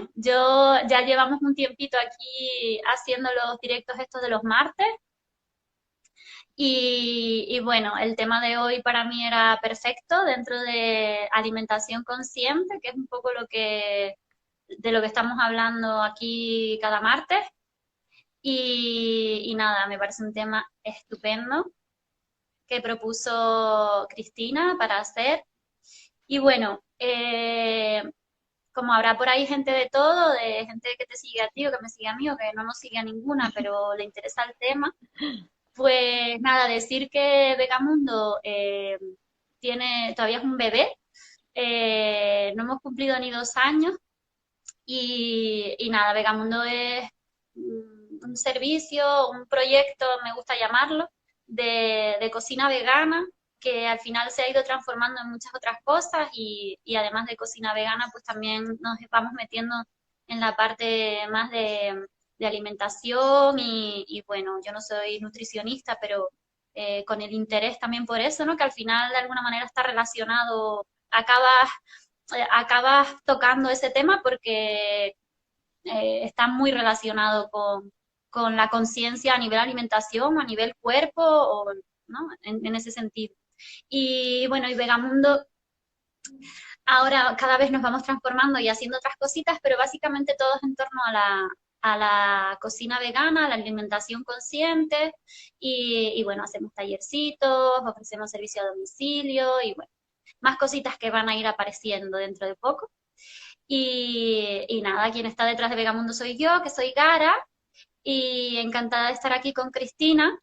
bueno, yo ya llevamos un tiempito aquí haciendo los directos estos de los martes y bueno, el tema de hoy para mí era perfecto dentro de alimentación consciente, que es un poco de lo que estamos hablando aquí cada martes. Y nada, me parece un tema estupendo que propuso Cristina para hacer. Y bueno, como habrá por ahí gente de todo, de gente que te sigue a ti o que me sigue a mí o que no nos sigue a ninguna, pero le interesa el tema, pues nada, decir que Vegamundo todavía es un bebé, no hemos cumplido ni 2 años y nada, Vegamundo es un servicio, un proyecto, me gusta llamarlo, de cocina vegana que al final se ha ido transformando en muchas otras cosas y además de cocina vegana, pues también nos vamos metiendo en la parte más de alimentación y bueno, yo no soy nutricionista, pero con el interés también por eso, ¿no? Que al final de alguna manera está relacionado, acabas tocando ese tema porque está muy relacionado con la conciencia a nivel alimentación, a nivel cuerpo, o, ¿no? En ese sentido. Y bueno, y Vegamundo, ahora cada vez nos vamos transformando y haciendo otras cositas, pero básicamente todo es en torno a la cocina vegana, a la alimentación consciente, y bueno, hacemos tallercitos, ofrecemos servicio a domicilio, y bueno, más cositas que van a ir apareciendo dentro de poco. Y nada, quien está detrás de Vegamundo soy yo, que soy Gara, y encantada de estar aquí con Cristina,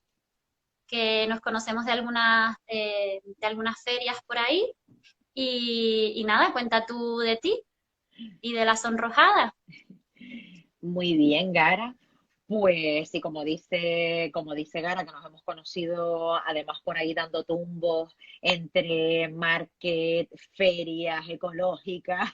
que nos conocemos de algunas ferias por ahí. Y nada, cuenta tú de ti y de la sonrojada. Muy bien, Gara. Pues sí, como dice Gara, que nos hemos conocido además por ahí dando tumbos entre market, ferias ecológicas.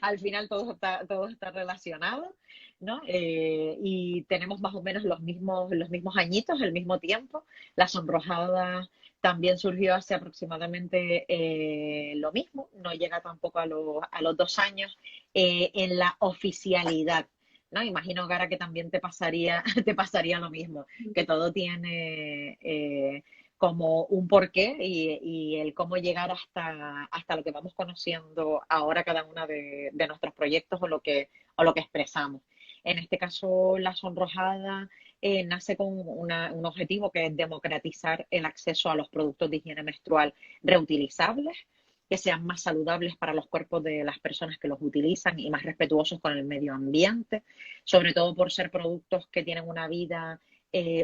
Al final todo está relacionado, ¿no? Y tenemos más o menos los mismos añitos, el mismo tiempo. La sonrojada también surgió hace aproximadamente lo mismo, no llega tampoco a los 2 años en la oficialidad. ¿No? Imagino, Gara, que también te pasaría, te pasaría lo mismo, que todo tiene como un porqué y el cómo llegar hasta lo que vamos conociendo ahora cada una de nuestros proyectos o lo que expresamos. En este caso, la sonrojada nace con un objetivo que es democratizar el acceso a los productos de higiene menstrual reutilizables, que sean más saludables para los cuerpos de las personas que los utilizan y más respetuosos con el medio ambiente, sobre todo por ser productos que tienen una vida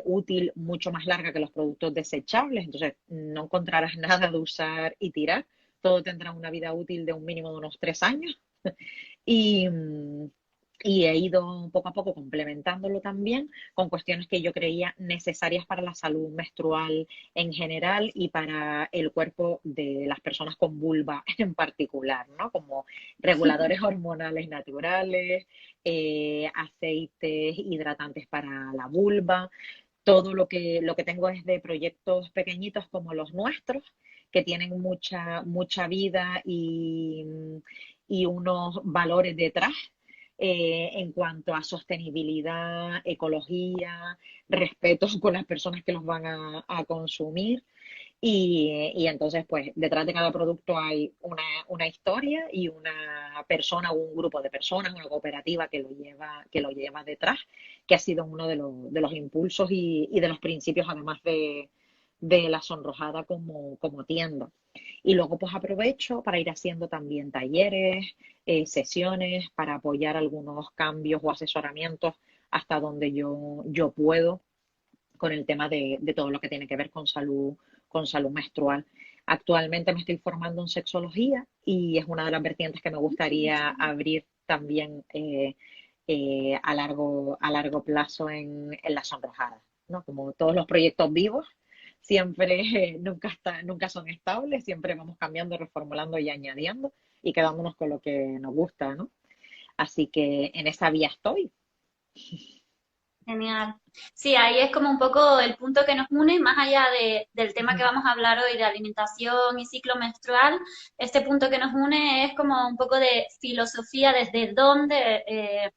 útil mucho más larga que los productos desechables. Entonces, no encontrarás nada de usar y tirar. Todo tendrá una vida útil de un mínimo de unos 3 años. Y, y he ido poco a poco complementándolo también con cuestiones que yo creía necesarias para la salud menstrual en general y para el cuerpo de las personas con vulva en particular, ¿no? Como reguladores hormonales naturales, aceites hidratantes para la vulva. Todo lo que tengo es de proyectos pequeñitos como los nuestros, que tienen mucha, mucha vida y unos valores detrás en cuanto a sostenibilidad, ecología, respeto con las personas que los van a consumir. Y entonces, pues, detrás de cada producto hay una historia y una persona o un grupo de personas, una cooperativa que lo lleva detrás, que ha sido uno de los impulsos y de los principios, además de la Sonrojada como tienda. Y luego, pues, aprovecho para ir haciendo también talleres, sesiones, para apoyar algunos cambios o asesoramientos hasta donde yo puedo con el tema de todo lo que tiene que ver con salud menstrual. Actualmente me estoy formando en sexología y es una de las vertientes que me gustaría abrir también a largo plazo en la sonrojada, ¿no? Como todos los proyectos vivos, siempre nunca son estables, siempre vamos cambiando, reformulando y añadiendo y quedándonos con lo que nos gusta, ¿no? Así que en esa vía estoy. Genial. Sí, ahí es como un poco el punto que nos une, más allá del tema que Ujú. vamos a hablar hoy de alimentación y ciclo menstrual, este punto que nos une es como un poco de filosofía desde dónde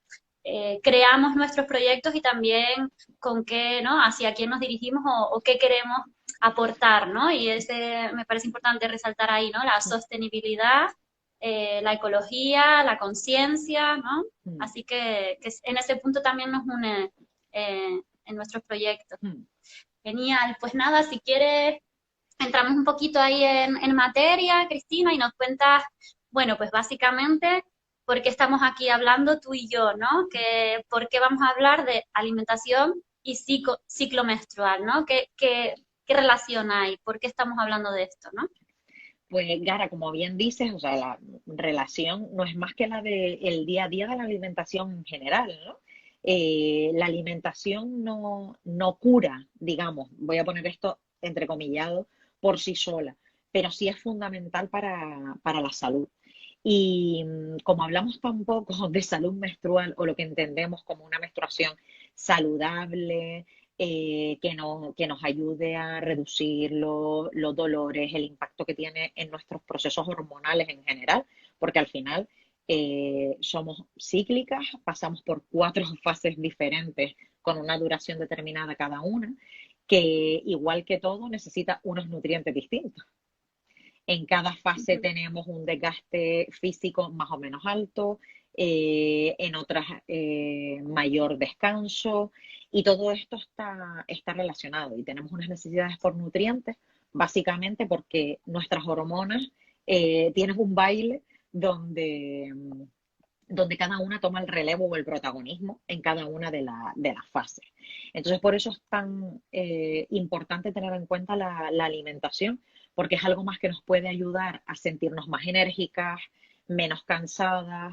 creamos nuestros proyectos y también con qué, ¿no? Hacia quién nos dirigimos o qué queremos aportar, ¿no? Y ese me parece importante resaltar ahí, ¿no? La sostenibilidad, la ecología, la conciencia, ¿no? Ujú. Así que en ese punto también nos une en nuestros proyectos. Ujú. Genial, pues nada, si quieres, entramos un poquito ahí en materia, Cristina, y nos cuentas, bueno, pues básicamente, por qué estamos aquí hablando tú y yo, ¿no? Que, por qué vamos a hablar de alimentación y ciclo menstrual, ¿no? ¿Qué relación hay? ¿Por qué estamos hablando de esto, ¿no? Pues Gara, como bien dices, o sea, la relación no es más que la del día a día de la alimentación en general, ¿no? La alimentación no cura, digamos, voy a poner esto entrecomillado, por sí sola, pero sí es fundamental para la salud. Y como hablamos tan poco de salud menstrual o lo que entendemos como una menstruación saludable, que nos ayude a reducir los dolores, el impacto que tiene en nuestros procesos hormonales en general, porque al final somos cíclicas, pasamos por 4 fases diferentes con una duración determinada cada una, que igual que todo necesita unos nutrientes distintos. En cada fase tenemos un desgaste físico más o menos alto, en otras mayor descanso, y todo esto está relacionado y tenemos unas necesidades por nutrientes, básicamente porque nuestras hormonas tienen un baile donde, donde cada una toma el relevo o el protagonismo en cada una de las fases. Entonces, por eso es tan importante tener en cuenta la alimentación, porque es algo más que nos puede ayudar a sentirnos más enérgicas, menos cansadas,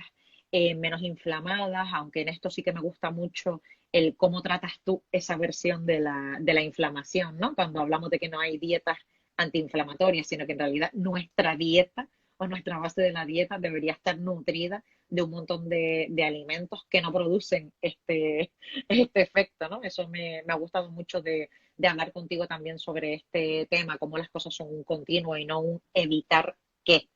menos inflamadas, aunque en esto sí que me gusta mucho el cómo tratas tú esa versión de la inflamación, ¿no? Cuando hablamos de que no hay dietas antiinflamatorias, sino que en realidad nuestra dieta o nuestra base de la dieta debería estar nutrida de un montón de alimentos que no producen este efecto, ¿no? Eso me ha gustado mucho de hablar contigo también sobre este tema, cómo las cosas son un continuo y no un evitar qué,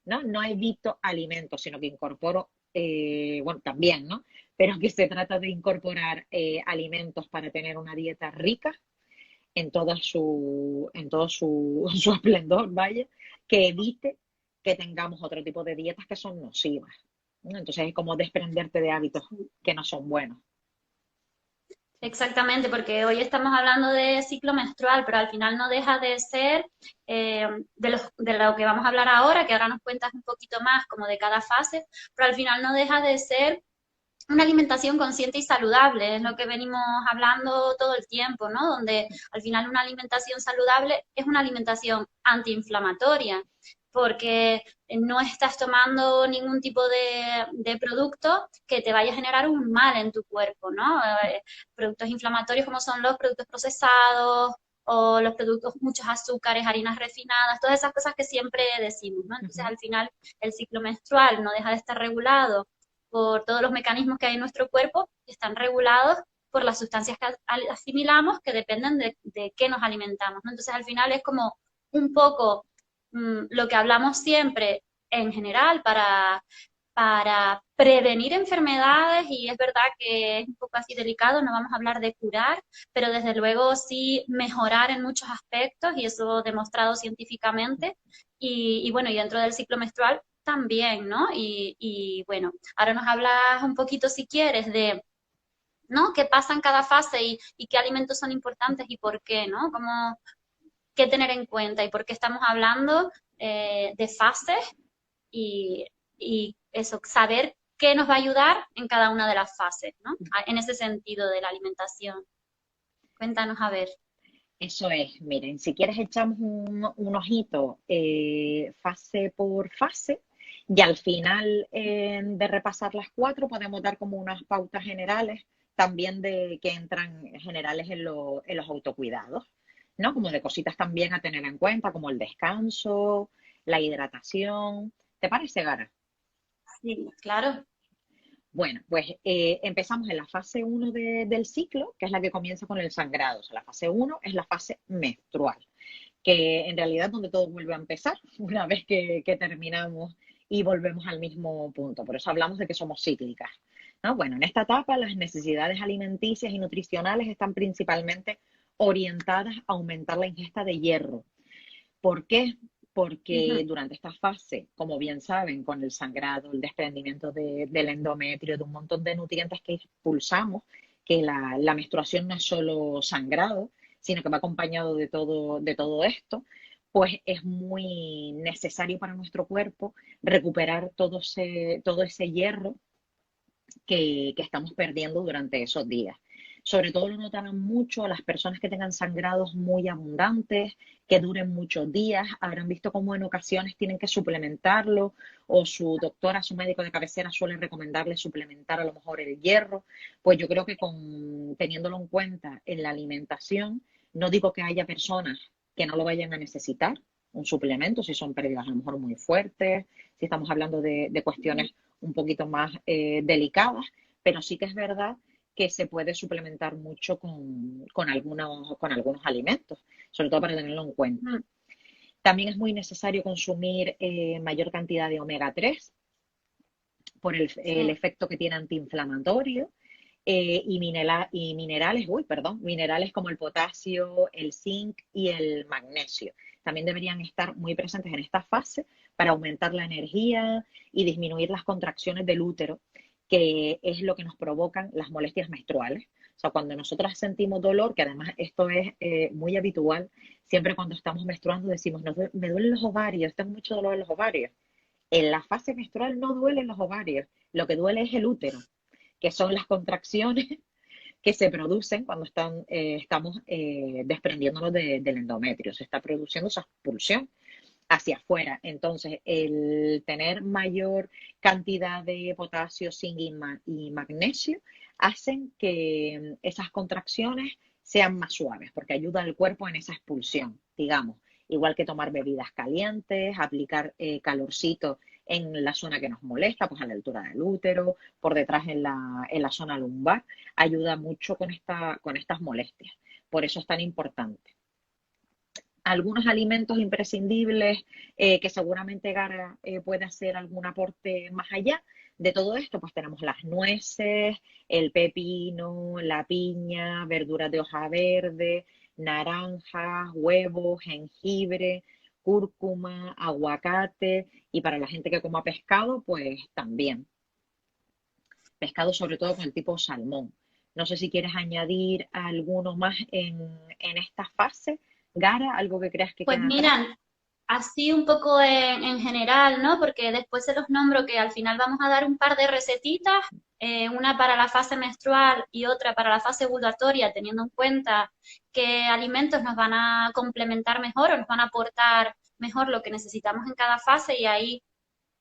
¿no? No evito alimentos, sino que incorporo, bueno, también, ¿no? Pero que se trata de incorporar alimentos para tener una dieta rica en todo su, su esplendor, vaya, que evite que tengamos otro tipo de dietas que son nocivas, ¿no? Entonces es como desprenderte de hábitos que no son buenos. Exactamente, porque hoy estamos hablando de ciclo menstrual, pero al final no deja de ser de lo que vamos a hablar ahora, que ahora nos cuentas un poquito más como de cada fase, pero al final no deja de ser una alimentación consciente y saludable, es lo que venimos hablando todo el tiempo, ¿no? Donde al final una alimentación saludable es una alimentación antiinflamatoria, porque no estás tomando ningún tipo de producto que te vaya a generar un mal en tu cuerpo, ¿no? Productos inflamatorios como son los productos procesados o los productos, muchos azúcares, harinas refinadas, todas esas cosas que siempre decimos, ¿no? Entonces, Ujú. al final, el ciclo menstrual no deja de estar regulado por todos los mecanismos que hay en nuestro cuerpo, que están regulados por las sustancias que asimilamos que dependen de qué nos alimentamos, ¿no? Entonces, al final es como un poco lo que hablamos siempre en general para prevenir enfermedades y es verdad que es un poco así delicado, no vamos a hablar de curar, pero desde luego sí mejorar en muchos aspectos y eso demostrado científicamente y bueno, y dentro del ciclo menstrual también, ¿no? Y bueno, ahora nos hablas un poquito si quieres de, ¿no? ¿Qué pasa en cada fase y qué alimentos son importantes y por qué, ¿no? Cómo, qué tener en cuenta y por qué estamos hablando de fases y, y eso, saber qué nos va a ayudar en cada una de las fases, ¿no? En ese sentido de la alimentación. Cuéntanos a ver. Eso es, miren, si quieres echamos un ojito fase por fase y al final de repasar las 4 podemos dar como unas pautas generales también de que entran generales en los autocuidados, ¿no? Como de cositas también a tener en cuenta, como el descanso, la hidratación. ¿Te parece, Gara? Sí, claro. Bueno, pues empezamos en la fase uno del ciclo, que es la que comienza con el sangrado. O sea, la fase uno es la fase menstrual, que en realidad es donde todo vuelve a empezar una vez que terminamos y volvemos al mismo punto. Por eso hablamos de que somos cíclicas, ¿no? Bueno, en esta etapa las necesidades alimenticias y nutricionales están principalmente orientadas a aumentar la ingesta de hierro. ¿Por qué? Porque Ujú. durante esta fase, como bien saben, con el sangrado, el desprendimiento del endometrio, de un montón de nutrientes que expulsamos, que la menstruación no es solo sangrado, sino que va acompañado de todo esto, pues es muy necesario para nuestro cuerpo recuperar todo ese hierro que estamos perdiendo durante esos días. Sobre todo lo notarán mucho las personas que tengan sangrados muy abundantes, que duren muchos días, habrán visto cómo en ocasiones tienen que suplementarlo o su doctora, su médico de cabecera suele recomendarle suplementar a lo mejor el hierro. Pues yo creo que teniéndolo en cuenta en la alimentación, no digo que haya personas que no lo vayan a necesitar, un suplemento, si son pérdidas a lo mejor muy fuertes, si estamos hablando de cuestiones un poquito más delicadas, pero sí que es verdad que se puede suplementar mucho con algunos alimentos, sobre todo para tenerlo en cuenta. Ujú. También es muy necesario consumir mayor cantidad de omega 3 por el Sí. efecto que tiene antiinflamatorio y minerales, minerales como el potasio, el zinc y el magnesio. También deberían estar muy presentes en esta fase para aumentar la energía y disminuir las contracciones del útero, que es lo que nos provocan las molestias menstruales. O sea, cuando nosotras sentimos dolor, que además esto es muy habitual, siempre cuando estamos menstruando decimos, me duelen los ovarios, tengo mucho dolor en los ovarios. En la fase menstrual no duelen los ovarios, lo que duele es el útero, que son las contracciones que se producen cuando estamos desprendiéndonos del endometrio. Se está produciendo esa expulsión hacia afuera. Entonces, el tener mayor cantidad de potasio, zinc y magnesio hacen que esas contracciones sean más suaves, porque ayuda al cuerpo en esa expulsión, digamos. Igual que tomar bebidas calientes, aplicar calorcito en la zona que nos molesta, pues a la altura del útero, por detrás en la zona lumbar, ayuda mucho con estas molestias. Por eso es tan importante. Algunos alimentos imprescindibles que seguramente Gara puede hacer algún aporte más allá de todo esto, pues tenemos las nueces, el pepino, la piña, verduras de hoja verde, naranjas, huevos, jengibre, cúrcuma, aguacate y para la gente que coma pescado, pues también. Pescado sobre todo con el tipo salmón. No sé si quieres añadir alguno más en esta fase, Gara, algo que creas que Pues queda atrás. mira, así un poco en general, ¿no? Porque después se los nombro que al final vamos a dar un par de recetitas, una para la fase menstrual y otra para la fase ovulatoria, teniendo en cuenta qué alimentos nos van a complementar mejor o nos van a aportar mejor lo que necesitamos en cada fase y ahí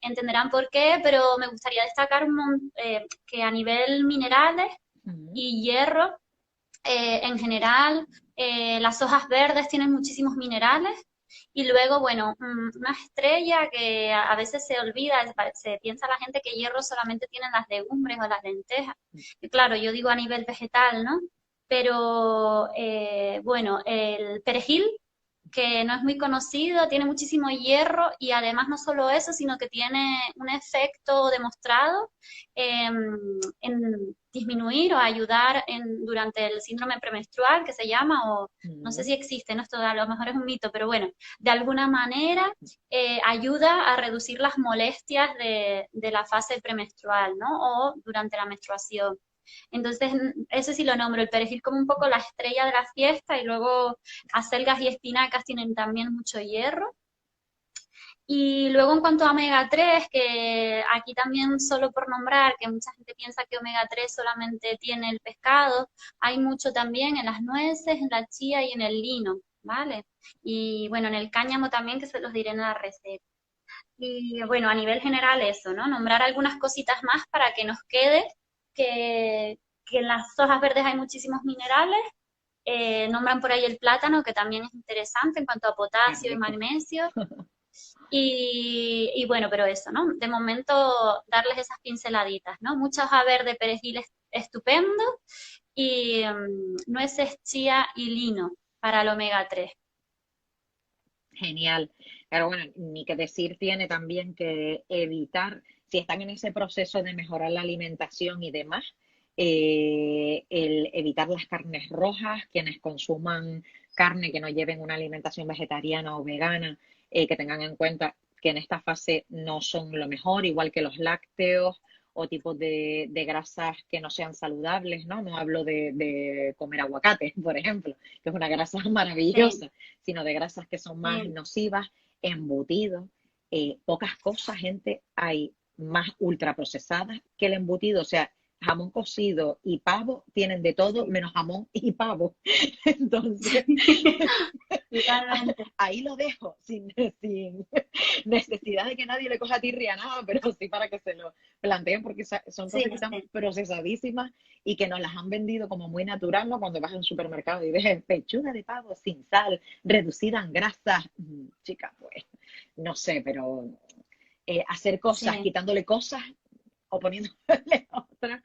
entenderán por qué, pero me gustaría destacar que a nivel minerales Ujú. y hierro, en general, las hojas verdes tienen muchísimos minerales y luego, bueno, una estrella que a veces se olvida, se piensa la gente que hierro solamente tienen las legumbres o las lentejas. Y claro, yo digo a nivel vegetal, ¿no? Pero bueno, el perejil, que no es muy conocido, tiene muchísimo hierro y además no solo eso, sino que tiene un efecto demostrado en disminuir o ayudar durante el síndrome premenstrual que se llama, o no sé Ujú. si existe, ¿no? Esto a lo mejor es un mito, pero bueno, de alguna manera ayuda a reducir las molestias de la fase premenstrual, ¿no? O durante la menstruación. Entonces, eso sí lo nombro, el perejil como un poco la estrella de la fiesta y luego acelgas y espinacas tienen también mucho hierro. Y luego en cuanto a omega 3, que aquí también solo por nombrar, que mucha gente piensa que omega 3 solamente tiene el pescado, hay mucho también en las nueces, en la chía y en el lino, ¿vale? Y bueno, en el cáñamo también, que se los diré en la receta. Y bueno, a nivel general eso, ¿no? Nombrar algunas cositas más para que nos quede que en las hojas verdes hay muchísimos minerales. Nombran por ahí el plátano, que también es interesante en cuanto a Qué potasio y rico. magnesio. Y bueno, pero eso, ¿no? De momento darles esas pinceladitas, ¿no? Muchos haber de perejil estupendo y nueces, chía y lino para el omega 3. Genial. Pero bueno, ni que decir tiene también que evitar, si están en ese proceso de mejorar la alimentación y demás, el evitar las carnes rojas, quienes consuman carne que no lleven una alimentación vegetariana o vegana, que tengan en cuenta que en esta fase no son lo mejor, igual que los lácteos o tipos de grasas que no sean saludables, ¿no? No hablo de comer aguacate, por ejemplo, que es una grasa Sí, maravillosa, sino de grasas que son más sí, nocivas, embutidos, pocas cosas, gente, hay más ultraprocesadas que el embutido, o sea, jamón cocido y pavo tienen de todo sí, menos jamón y pavo. Entonces, totalmente. ahí lo dejo, sin necesidad de que nadie le coja tirria a nada, pero sí para que se lo planteen, porque son Sí, cosas que están sí, procesadísimas y que nos las han vendido como muy natural, ¿no? Cuando vas a un supermercado y ves pechuga de pavo sin sal, reducida en grasas, chica, pues, no sé, pero hacer cosas, sí, quitándole cosas o poniéndole otras,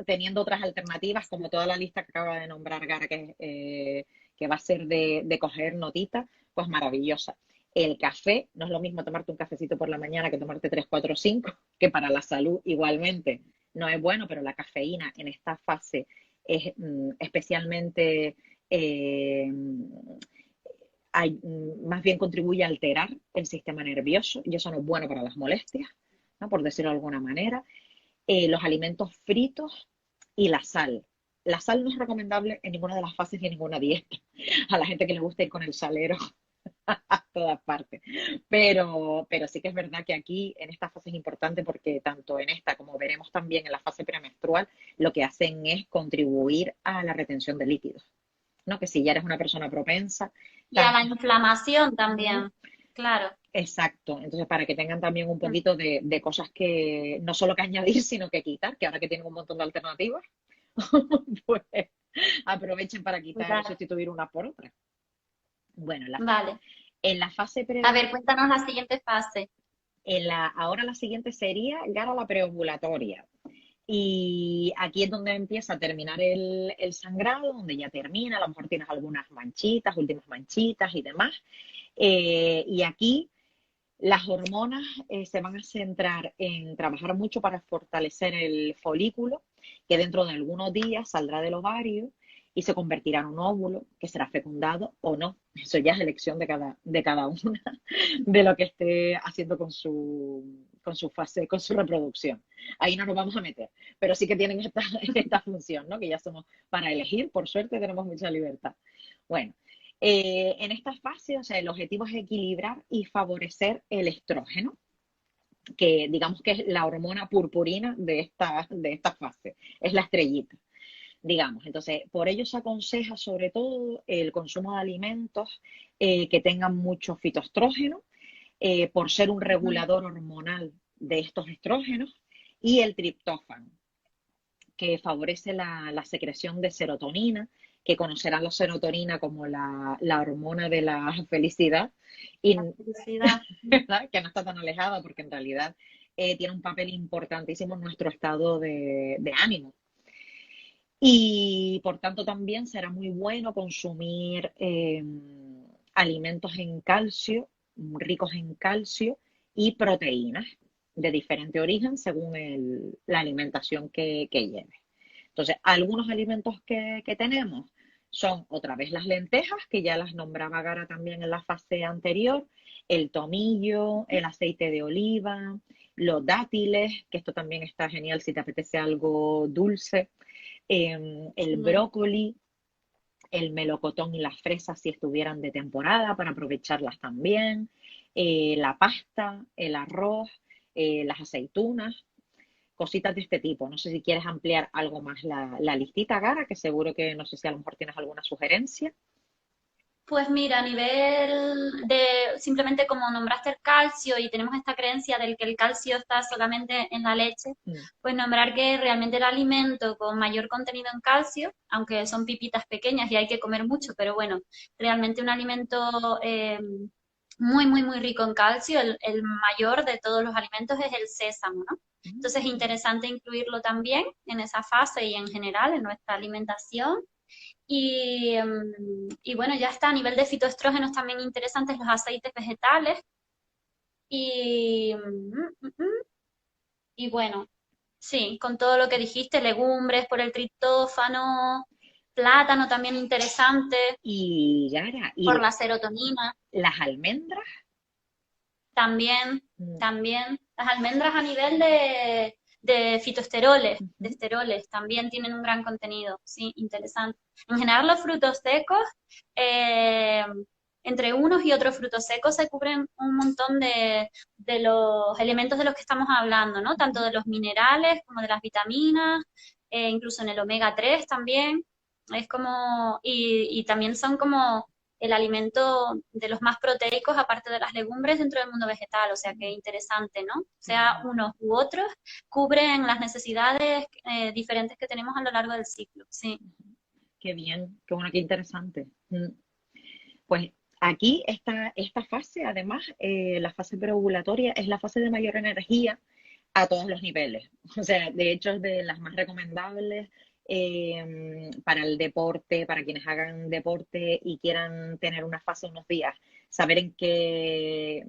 teniendo otras alternativas, como toda la lista que acaba de nombrar Gara, que va a ser de coger notita, pues maravillosa. El café, no es lo mismo tomarte un cafecito por la mañana que tomarte 3 4 5 que para la salud igualmente no es bueno, pero la cafeína en esta fase es especialmente, eh, más bien contribuye a alterar el sistema nervioso y eso no es bueno para las molestias, ¿no? Por decirlo de alguna manera. Los alimentos fritos y la sal. La sal no es recomendable en ninguna de las fases ni en ninguna dieta. A la gente que le gusta ir con el salero a todas partes. Pero sí que es verdad que aquí en esta fase es importante porque tanto en esta como veremos también en la fase premenstrual, lo que hacen es contribuir a la retención de líquidos, ¿no? Que si ya eres una persona propensa, y a la tanto. inflamación Ujú. también, claro. Exacto, entonces para que tengan también un poquito de cosas que no solo que añadir, sino que quitar, que ahora que tienen un montón de alternativas, pues aprovechen para quitar o Claro, sustituir una por otra. Bueno, vale. en la fase A ver, pre, cuéntanos la siguiente fase. ahora la siguiente sería llegar a la preovulatoria. Y aquí es donde empieza a terminar el sangrado, donde ya termina, a lo mejor tienes algunas manchitas, últimas manchitas y demás. Y aquí las hormonas se van a centrar en trabajar mucho para fortalecer el folículo, que dentro de algunos días saldrá del ovario y se convertirá en un óvulo que será fecundado o no. Eso ya es elección de cada una, de lo que esté haciendo con su fase, con su reproducción. Ahí no nos vamos a meter, pero sí que tienen esta función, ¿no? Que ya somos para elegir, por suerte tenemos mucha libertad. Bueno, en esta fase, o sea, el objetivo es equilibrar y favorecer el estrógeno, que digamos que es la hormona purpurina de esta fase, es la estrellita, digamos. Entonces, por ello se aconseja sobre todo el consumo de alimentos que tengan mucho fitoestrógeno, por ser un Ujú. regulador hormonal de estos estrógenos, y el triptófano, que favorece la secreción de serotonina, que conocerán la serotonina como la hormona de la felicidad, y La felicidad. ¿verdad? Que no está tan alejada porque en realidad tiene un papel importantísimo en nuestro estado de ánimo. Y por tanto también será muy bueno consumir alimentos en calcio, ricos en calcio y proteínas de diferente origen según la alimentación que lleve. Entonces, algunos alimentos que tenemos son otra vez las lentejas, que ya las nombraba Gara también en la fase anterior, el tomillo, el aceite de oliva, los dátiles, que esto también está genial si te apetece algo dulce, el Mm. brócoli, el melocotón y las fresas si estuvieran de temporada para aprovecharlas también, la pasta, el arroz, las aceitunas, cositas de este tipo. No sé si quieres ampliar algo más la listita, Gara, que seguro que no sé si a lo mejor tienes alguna sugerencia. Pues mira, a nivel de, simplemente como nombraste el calcio y tenemos esta creencia del que el calcio está solamente en la leche, Mm, pues nombrar que realmente el alimento con mayor contenido en calcio, aunque son pipitas pequeñas y hay que comer mucho, pero bueno, realmente un alimento muy, muy, muy rico en calcio. El mayor de todos los alimentos es el sésamo, ¿no? Entonces es Mm. interesante incluirlo también en esa fase y en general en nuestra alimentación. Y bueno, ya está, a nivel de fitoestrógenos también interesantes los aceites vegetales. Y, y bueno, sí, con todo lo que dijiste, legumbres por el triptófano, plátano también interesante Y Yara, por y la serotonina. las almendras. También, Mm, también las almendras a nivel de fitoesteroles, de ujú. esteroles, también tienen un gran contenido, sí, interesante. En general los frutos secos, eh, entre unos y otros frutos secos se cubren un montón de los elementos de los que estamos hablando, ¿no? Tanto de los minerales como de las vitaminas, incluso en el omega 3 también. Es como, y también son como el alimento de los más proteicos, aparte de las legumbres, dentro del mundo vegetal. O sea que interesante, ¿no? Sea Genial. unos u otros, cubren las necesidades diferentes que tenemos a lo largo del ciclo. Sí. Qué bien, qué bueno, qué interesante. Pues aquí esta fase, además, la fase preovulatoria es la fase de mayor energía a todos los niveles. O sea, de hecho es de las más recomendables para el deporte, para quienes hagan deporte y quieran tener una fase unos días, saber en qué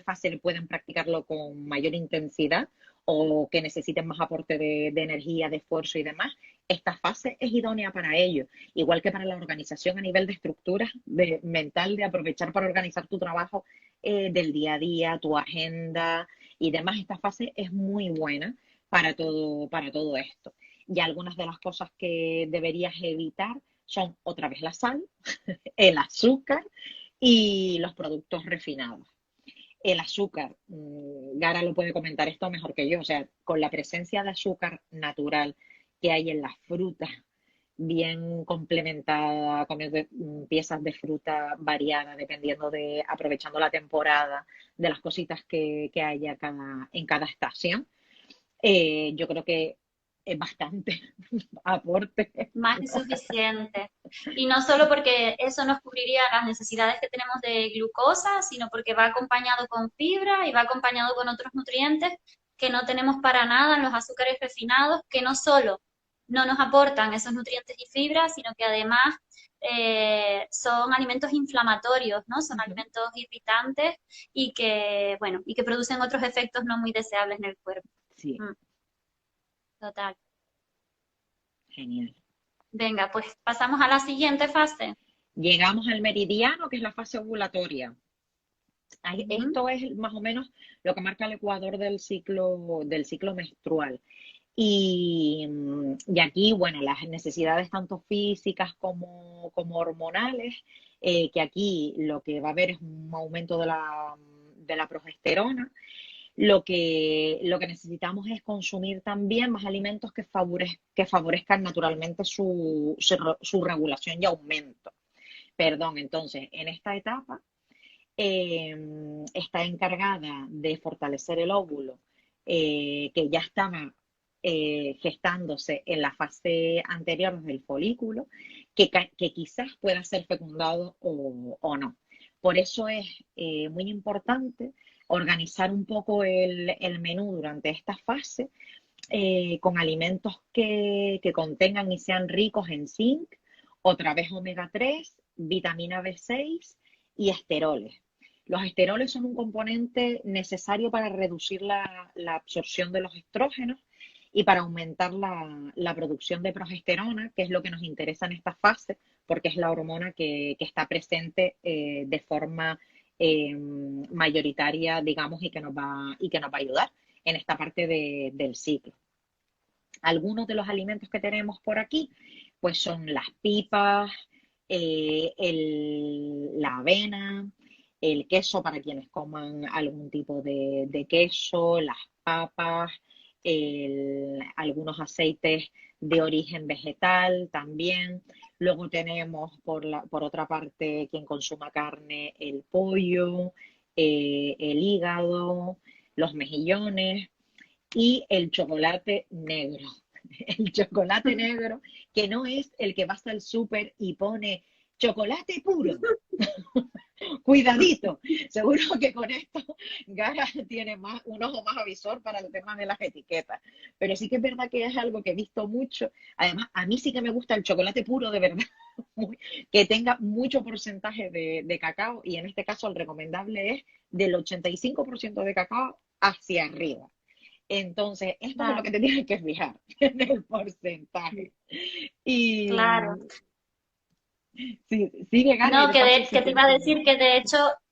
fase pueden practicarlo con mayor intensidad o que necesiten más aporte de energía, de esfuerzo y demás. Esta fase es idónea para ello, igual que para la organización a nivel de estructura mental, de aprovechar para organizar tu trabajo del día a día, tu agenda y demás. Esta fase es muy buena para todo esto. Y algunas de las cosas que deberías evitar son otra vez la sal, el azúcar y los productos refinados. El azúcar, Gara lo puede comentar esto mejor que yo, o sea, con la presencia de azúcar natural que hay en las frutas, bien complementada, comiendo piezas de fruta variada, dependiendo de, aprovechando la temporada, de las cositas que haya en cada estación. Yo creo que es bastante aporte. Más que suficiente. Y no solo porque eso nos cubriría las necesidades que tenemos de glucosa, sino porque va acompañado con fibra y va acompañado con otros nutrientes que no tenemos para nada en los azúcares refinados, que no solo no nos aportan esos nutrientes y fibras, sino que además son alimentos inflamatorios, ¿no? Son Ujú. alimentos irritantes y que, bueno, y que producen otros efectos no muy deseables en el cuerpo. Sí, Mm, total. genial. Venga, pues pasamos a la siguiente fase. Llegamos al meridiano, que es la fase ovulatoria. Ujú. Esto es más o menos lo que marca el ecuador del ciclo menstrual. Y aquí, bueno, las necesidades tanto físicas como hormonales, que aquí lo que va a haber es un aumento de la progesterona. Lo que necesitamos es consumir también más alimentos que favorezcan naturalmente su regulación y aumento. Perdón, entonces, en esta etapa está encargada de fortalecer el óvulo que ya estaba gestándose en la fase anterior del folículo, que quizás pueda ser fecundado o no. Por eso es muy importante organizar un poco el menú durante esta fase con alimentos que contengan y sean ricos en zinc, otra vez omega 3, vitamina B6 y esteroles. Los esteroles son un componente necesario para reducir la absorción de los estrógenos y para aumentar la producción de progesterona, que es lo que nos interesa en esta fase, porque es la hormona que está presente de forma mayoritaria, digamos, y que nos va a ayudar en esta parte del ciclo. Algunos de los alimentos que tenemos por aquí, pues son las pipas, la avena, el queso para quienes coman algún tipo de queso, las papas, algunos aceites de origen vegetal también. Luego tenemos por otra parte quien consuma carne, el pollo, el hígado, los mejillones y el chocolate negro. El chocolate negro, que no es el que vas al súper y pone chocolate puro. Cuidadito, seguro que con esto Gara tiene más, un ojo más avisor para el tema de las etiquetas. Pero sí que es verdad que es algo que he visto mucho. Además, a mí sí que me gusta el chocolate puro de verdad, que tenga mucho porcentaje de cacao y en este caso el recomendable es del 85% de cacao hacia arriba. Entonces, esto es en lo que Claro, te tienes que fijar, en el porcentaje. Y claro. sí, sigue Gara y No, de paso que si te iba a quieres decir que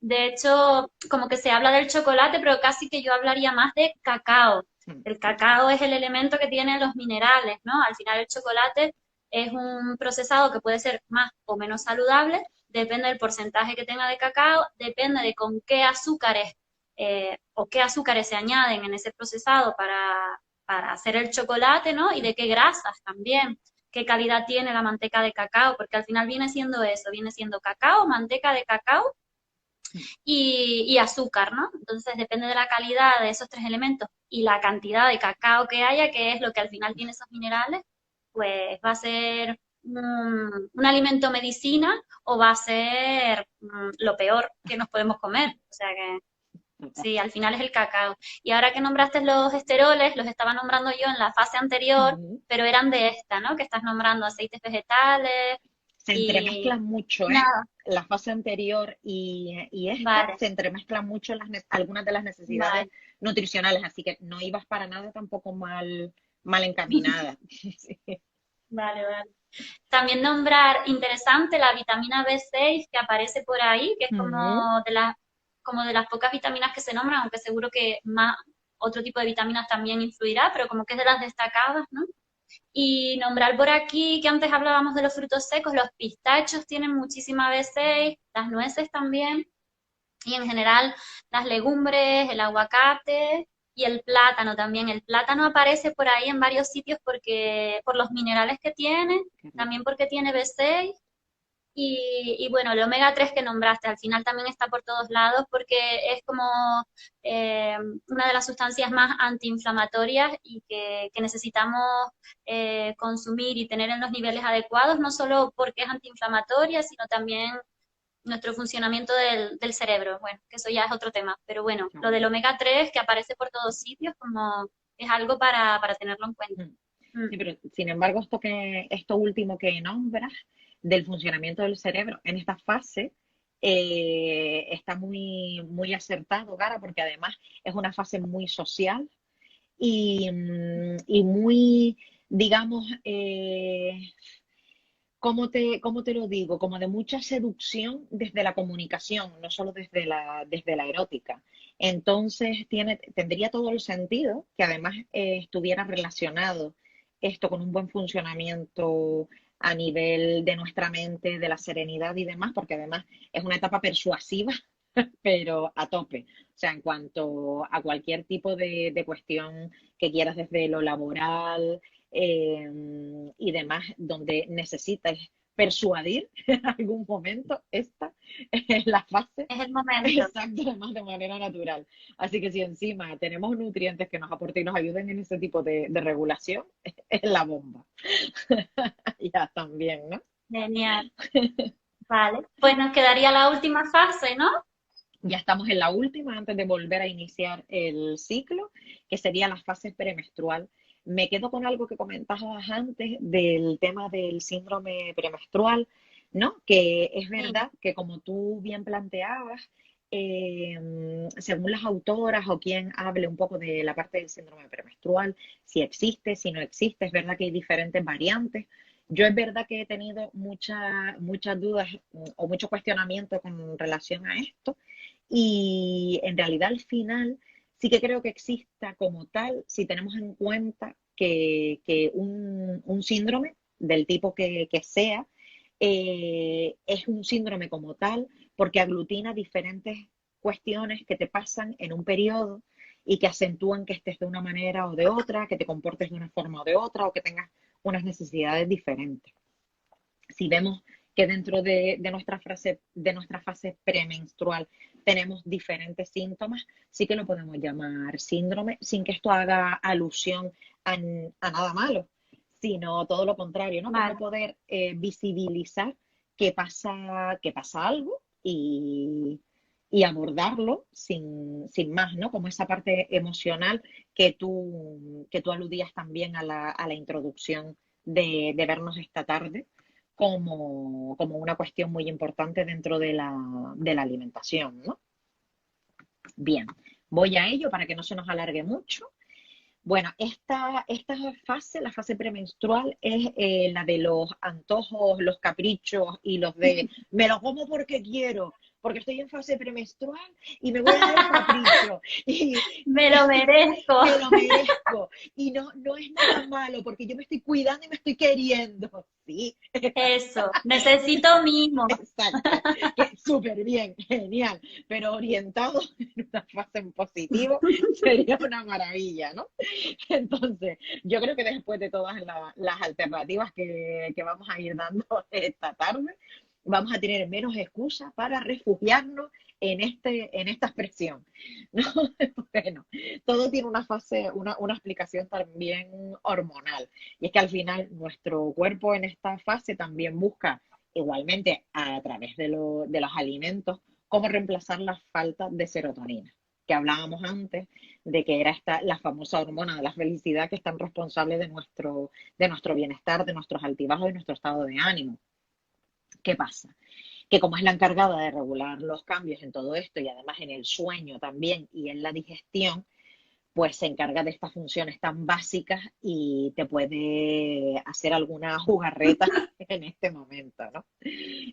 de hecho, como que se habla del chocolate, pero casi que yo hablaría más de cacao. El cacao es el elemento que tiene los minerales, ¿no? Al final el chocolate es un procesado que puede ser más o menos saludable, depende del porcentaje que tenga de cacao, depende de con qué azúcares o qué azúcares se añaden en ese procesado para hacer el chocolate, ¿no? Y de qué grasas también qué calidad tiene la manteca de cacao, porque al final viene siendo eso, viene siendo cacao, manteca de cacao y azúcar, ¿no? Entonces depende de la calidad de esos tres elementos y la cantidad de cacao que haya, que es lo que al final tiene esos minerales, pues va a ser un alimento medicina o va a ser lo peor que nos podemos comer. O sea que sí, al final es el cacao. Y ahora que nombraste los esteroles, los estaba nombrando yo en la fase anterior, Ujú. pero eran de esta, ¿no? Que estás nombrando aceites vegetales Se y entremezclan mucho, ¿eh? nada, La fase anterior y esta vale, se entremezclan mucho algunas de las necesidades vale, nutricionales, así que no ibas para nada tampoco mal encaminada. Sí. vale. También nombrar interesante la vitamina B6 que aparece por ahí, que es Ujú. como de las pocas vitaminas que se nombran, aunque seguro que más otro tipo de vitaminas también influirá, pero como que es de las destacadas, ¿no? Y nombrar por aquí que antes hablábamos de los frutos secos, los pistachos tienen muchísima B6, las nueces también, y en general las legumbres, el aguacate y el plátano también. El plátano aparece por ahí en varios sitios porque por los minerales que tiene, Qué rico. también porque tiene B6 y bueno, el omega 3 que nombraste, al final también está por todos lados porque es como una de las sustancias más antiinflamatorias y que necesitamos consumir y tener en los niveles adecuados, no solo porque es antiinflamatoria, sino también nuestro funcionamiento del cerebro. Bueno, que eso ya es otro tema, pero bueno, Qué lo del bueno. omega 3 que aparece por todos sitios como es algo para tenerlo en cuenta. Mm. Mm, Sí, pero sin embargo, esto último que nombras del funcionamiento del cerebro en esta fase está muy acertado, Gara, porque además es una fase muy social y muy, digamos, ¿cómo te lo digo? Como de mucha seducción desde la comunicación, no solo desde la erótica. Entonces, tendría todo el sentido que además estuviera relacionado esto con un buen funcionamiento a nivel de nuestra mente, de la serenidad y demás, porque además es una etapa persuasiva, pero a tope. O sea, en cuanto a cualquier tipo de cuestión que quieras desde lo laboral, eh, y demás, donde necesites persuadir en algún momento, esta es la fase es el momento. exacta, además de manera natural. Así que si encima tenemos nutrientes que nos aporten y nos ayuden en ese tipo de regulación, es la bomba. Ya también, ¿no? Genial. Vale. Pues nos quedaría la última fase, ¿no? Ya estamos en la última antes de volver a iniciar el ciclo, que sería la fase premenstrual. Me quedo con algo que comentabas antes del tema del síndrome premenstrual, ¿no? Que es Sí. verdad que como tú bien planteabas, según las autoras o quien hable un poco de la parte del síndrome premenstrual, si existe, si no existe, es verdad que hay diferentes variantes. Yo es verdad que he tenido muchas dudas o mucho cuestionamiento con relación a esto y en realidad al final sí que creo que exista como tal si tenemos en cuenta que un síndrome del tipo que sea es un síndrome como tal porque aglutina diferentes cuestiones que te pasan en un periodo y que acentúan que estés de una manera o de otra, que te comportes de una forma o de otra o que tengas unas necesidades diferentes. Si vemos que dentro de nuestra fase premenstrual tenemos diferentes síntomas, sí que lo podemos llamar síndrome, sin que esto haga alusión a nada malo, sino todo lo contrario, ¿no? Como Vale. poder visibilizar que pasa algo y abordarlo sin más, ¿no? Como esa parte emocional que tú aludías también a la introducción de vernos esta tarde como una cuestión muy importante dentro de la alimentación, ¿no? Bien, voy a ello para que no se nos alargue mucho. Bueno, esta fase, la fase premenstrual, es la de los antojos, los caprichos y los de me lo como porque quiero, porque estoy en fase premenstrual y me voy a dar un capricho y Me lo merezco. me lo merezco. Y no, no es nada malo porque yo me estoy cuidando y me estoy queriendo. Sí, Eso, necesito mimo. exacto. Que súper bien, genial, pero orientado en una fase en positivo sería una maravilla, ¿no? Entonces, yo creo que después de todas las alternativas que vamos a ir dando esta tarde, vamos a tener menos excusas para refugiarnos en esta expresión, ¿no? Bueno, todo tiene una fase, una explicación también hormonal. Y es que al final nuestro cuerpo en esta fase también busca, igualmente a través de los alimentos, cómo reemplazar la falta de serotonina, que hablábamos antes, de que era la famosa hormona de la felicidad que es tan responsable de nuestro bienestar, de nuestros altibajos y nuestro estado de ánimo. ¿Qué pasa? Que como es la encargada de regular los cambios en todo esto y además en el sueño también y en la digestión, pues se encarga de estas funciones tan básicas y te puede hacer alguna jugarreta en este momento, ¿no?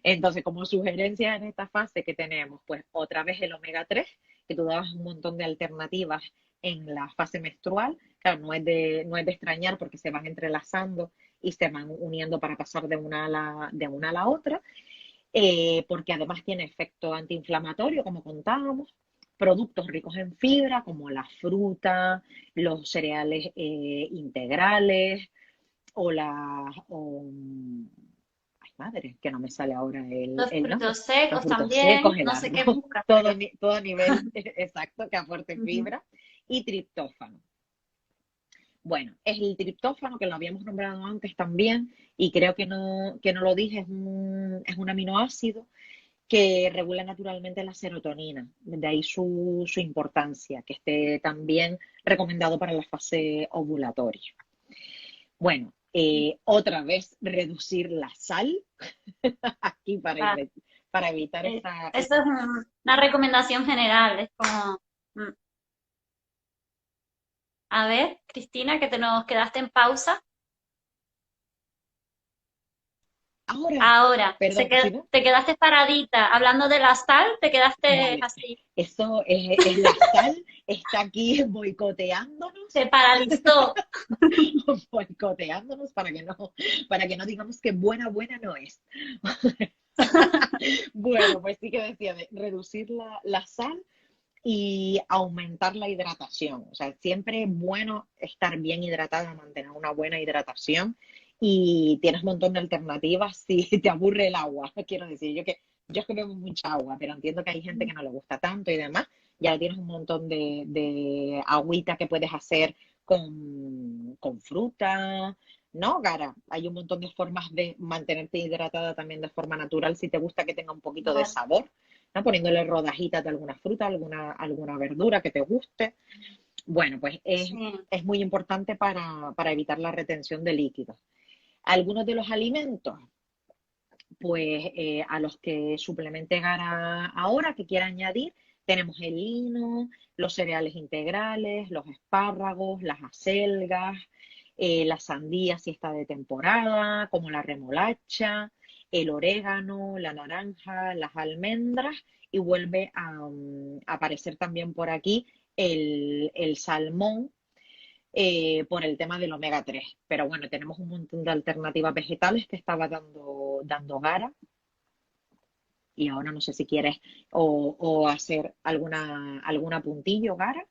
Entonces, como sugerencia en esta fase que tenemos, pues otra vez el omega 3, que tú dabas un montón de alternativas en la fase menstrual. Claro, no es de extrañar porque se van entrelazando y se van uniendo para pasar de una a la otra, porque además tiene efecto antiinflamatorio, como contábamos, productos ricos en fibra, como la fruta, los cereales integrales, o las, ay madre, que no me sale ahora Los el nombre, frutos los secos frutos secos, también, el no sé qué arroz, buscas, todo, pero todo a nivel exacto que aporte ujú. fibra, y triptófano. Bueno, es el triptófano, que lo habíamos nombrado antes también, y creo que no lo dije, es un aminoácido que regula naturalmente la serotonina, de ahí su importancia, que esté también recomendado para la fase ovulatoria. Bueno, otra vez reducir la sal aquí Ah, para evitar esta, eso es una recomendación general, es como, mm, a ver, Cristina, que te nos quedaste en pausa. ahora, Ahora, perdón, si no, te quedaste paradita hablando de la sal, te quedaste vale, así, eso es la sal, está aquí boicoteándonos, te paralizó. boicoteándonos para que no digamos que buena no es. Bueno, pues sí que decía de reducir la sal y aumentar la hidratación. O sea, siempre es bueno estar bien hidratada, mantener una buena hidratación y tienes un montón de alternativas si te aburre el agua. Quiero decir, yo es que bebo mucha agua, pero entiendo que hay gente que no le gusta tanto y demás. Ya tienes un montón de agüita que puedes hacer con fruta, ¿no, Gara? Hay un montón de formas de mantenerte hidratada también de forma natural si te gusta que tenga un poquito de Vale, sabor, ¿no? Poniéndole rodajitas de alguna fruta, alguna verdura que te guste. Bueno, pues sí. es muy importante para evitar la retención de líquidos. Algunos de los alimentos, pues a los que suplemente Gara ahora, que quiera añadir, tenemos el lino, los cereales integrales, los espárragos, las acelgas, la sandía si está de temporada, como la remolacha, el orégano, la naranja, las almendras, y vuelve a aparecer también por aquí el salmón, por el tema del omega 3. Pero bueno, tenemos un montón de alternativas vegetales que estaba dando Gara, y ahora no sé si quieres o hacer alguna puntillo, Gara.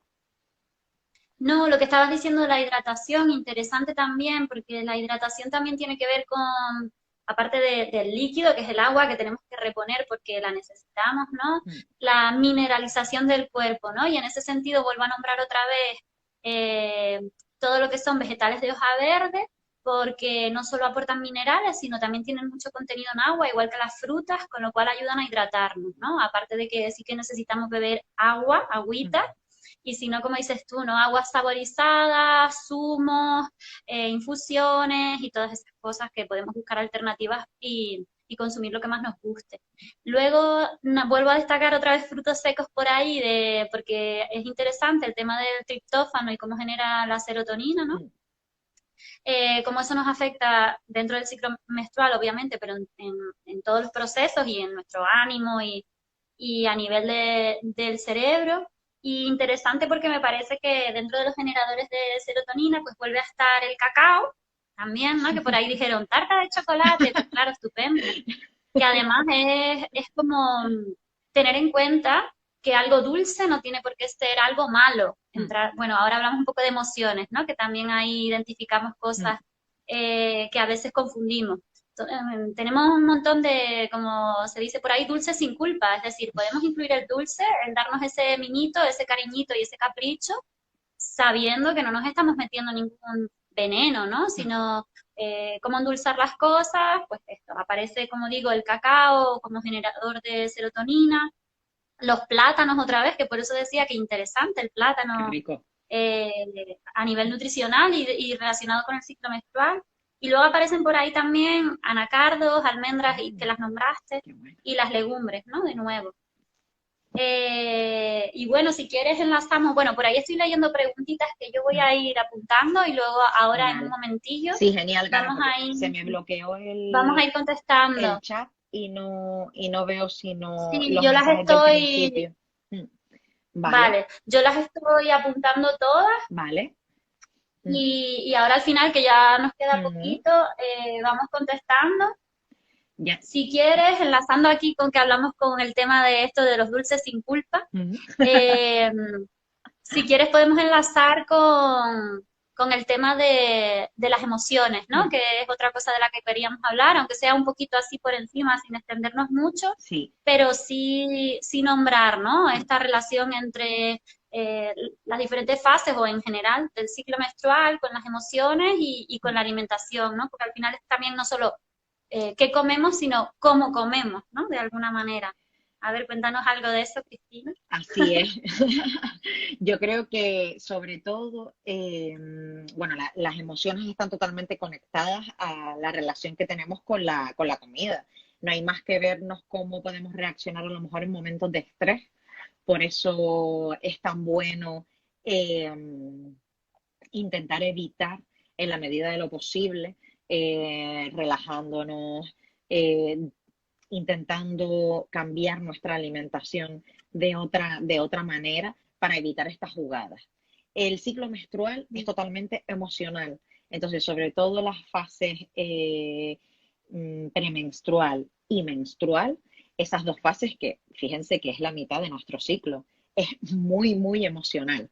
No, lo que estabas diciendo de la hidratación, interesante también, porque la hidratación también tiene que ver con, aparte del líquido, que es el agua que tenemos que reponer porque la necesitamos, ¿no? Mm. La mineralización del cuerpo, ¿no? Y en ese sentido vuelvo a nombrar otra vez todo lo que son vegetales de hoja verde, porque no solo aportan minerales, sino también tienen mucho contenido en agua, igual que las frutas, con lo cual ayudan a hidratarnos, ¿no? Aparte de que sí que necesitamos beber agua, agüita, y si no, como dices tú, ¿no? Aguas saborizadas, zumos, infusiones y todas esas cosas que podemos buscar alternativas y consumir lo que más nos guste. Luego vuelvo a destacar otra vez frutos secos por ahí, porque es interesante el tema del triptófano y cómo genera la serotonina, ¿no? Cómo eso nos afecta dentro del ciclo menstrual, obviamente, pero en todos los procesos y en nuestro ánimo y a nivel del cerebro. Y interesante porque me parece que dentro de los generadores de serotonina, pues vuelve a estar el cacao también, ¿no? Que por ahí dijeron tarta de chocolate, pues claro, estupendo. Que además es como tener en cuenta que algo dulce no tiene por qué ser algo malo. Bueno, ahora hablamos un poco de emociones, ¿no? Que también ahí identificamos cosas que a veces confundimos. Tenemos un montón de, como se dice por ahí, dulces sin culpa, es decir, podemos incluir el dulce, el darnos ese mimito, ese cariñito y ese capricho, sabiendo que no nos estamos metiendo ningún veneno, ¿no? Sino cómo endulzar las cosas, pues esto, aparece, como digo, el cacao como generador de serotonina, los plátanos otra vez, que por eso decía que interesante el Qué plátano rico. a nivel nutricional y relacionado con el ciclo menstrual. Y luego aparecen por ahí también anacardos, almendras, y que las nombraste, Qué bueno. y las legumbres, ¿no? De nuevo. Y bueno, si quieres enlazamos, bueno, por ahí estoy leyendo preguntitas que yo voy a ir apuntando y luego ahora en un Vale. momentillo Sí, genial, Gara, vamos porque a ir, se me bloqueó vamos a ir el contestando. chat y no veo sino Sí, los yo las mensajes del estoy, principio. Mm, Vale, vale, yo las estoy apuntando todas vale. Ujú, y ahora al final, que ya nos queda ujú. poquito, vamos contestando. Ya. Si quieres, enlazando aquí con que hablamos con el tema de esto de los dulces sin culpa, Ujú. eh, si quieres podemos enlazar con el tema de las emociones, ¿no? Mm, Que es otra cosa de la que queríamos hablar, aunque sea un poquito así por encima, sin extendernos mucho, Sí. pero sí nombrar, ¿no? Esta relación entre eh, las diferentes fases o en general del ciclo menstrual con las emociones y con la alimentación, ¿no? Porque al final es también no solo qué comemos, sino cómo comemos, ¿no? De alguna manera. A ver, cuéntanos algo de eso, Cristina. Así es. Yo creo que sobre todo, bueno, las emociones están totalmente conectadas a la relación que tenemos con la comida. No hay más que vernos cómo podemos reaccionar a lo mejor en momentos de estrés. Por eso es tan bueno eh, intentar evitar en la medida de lo posible, relajándonos, eh, intentando cambiar nuestra alimentación de otra manera para evitar estas jugadas. El ciclo menstrual es totalmente emocional, entonces sobre todo las fases premenstrual y menstrual, esas dos fases que fíjense que es la mitad de nuestro ciclo, es muy, muy emocional.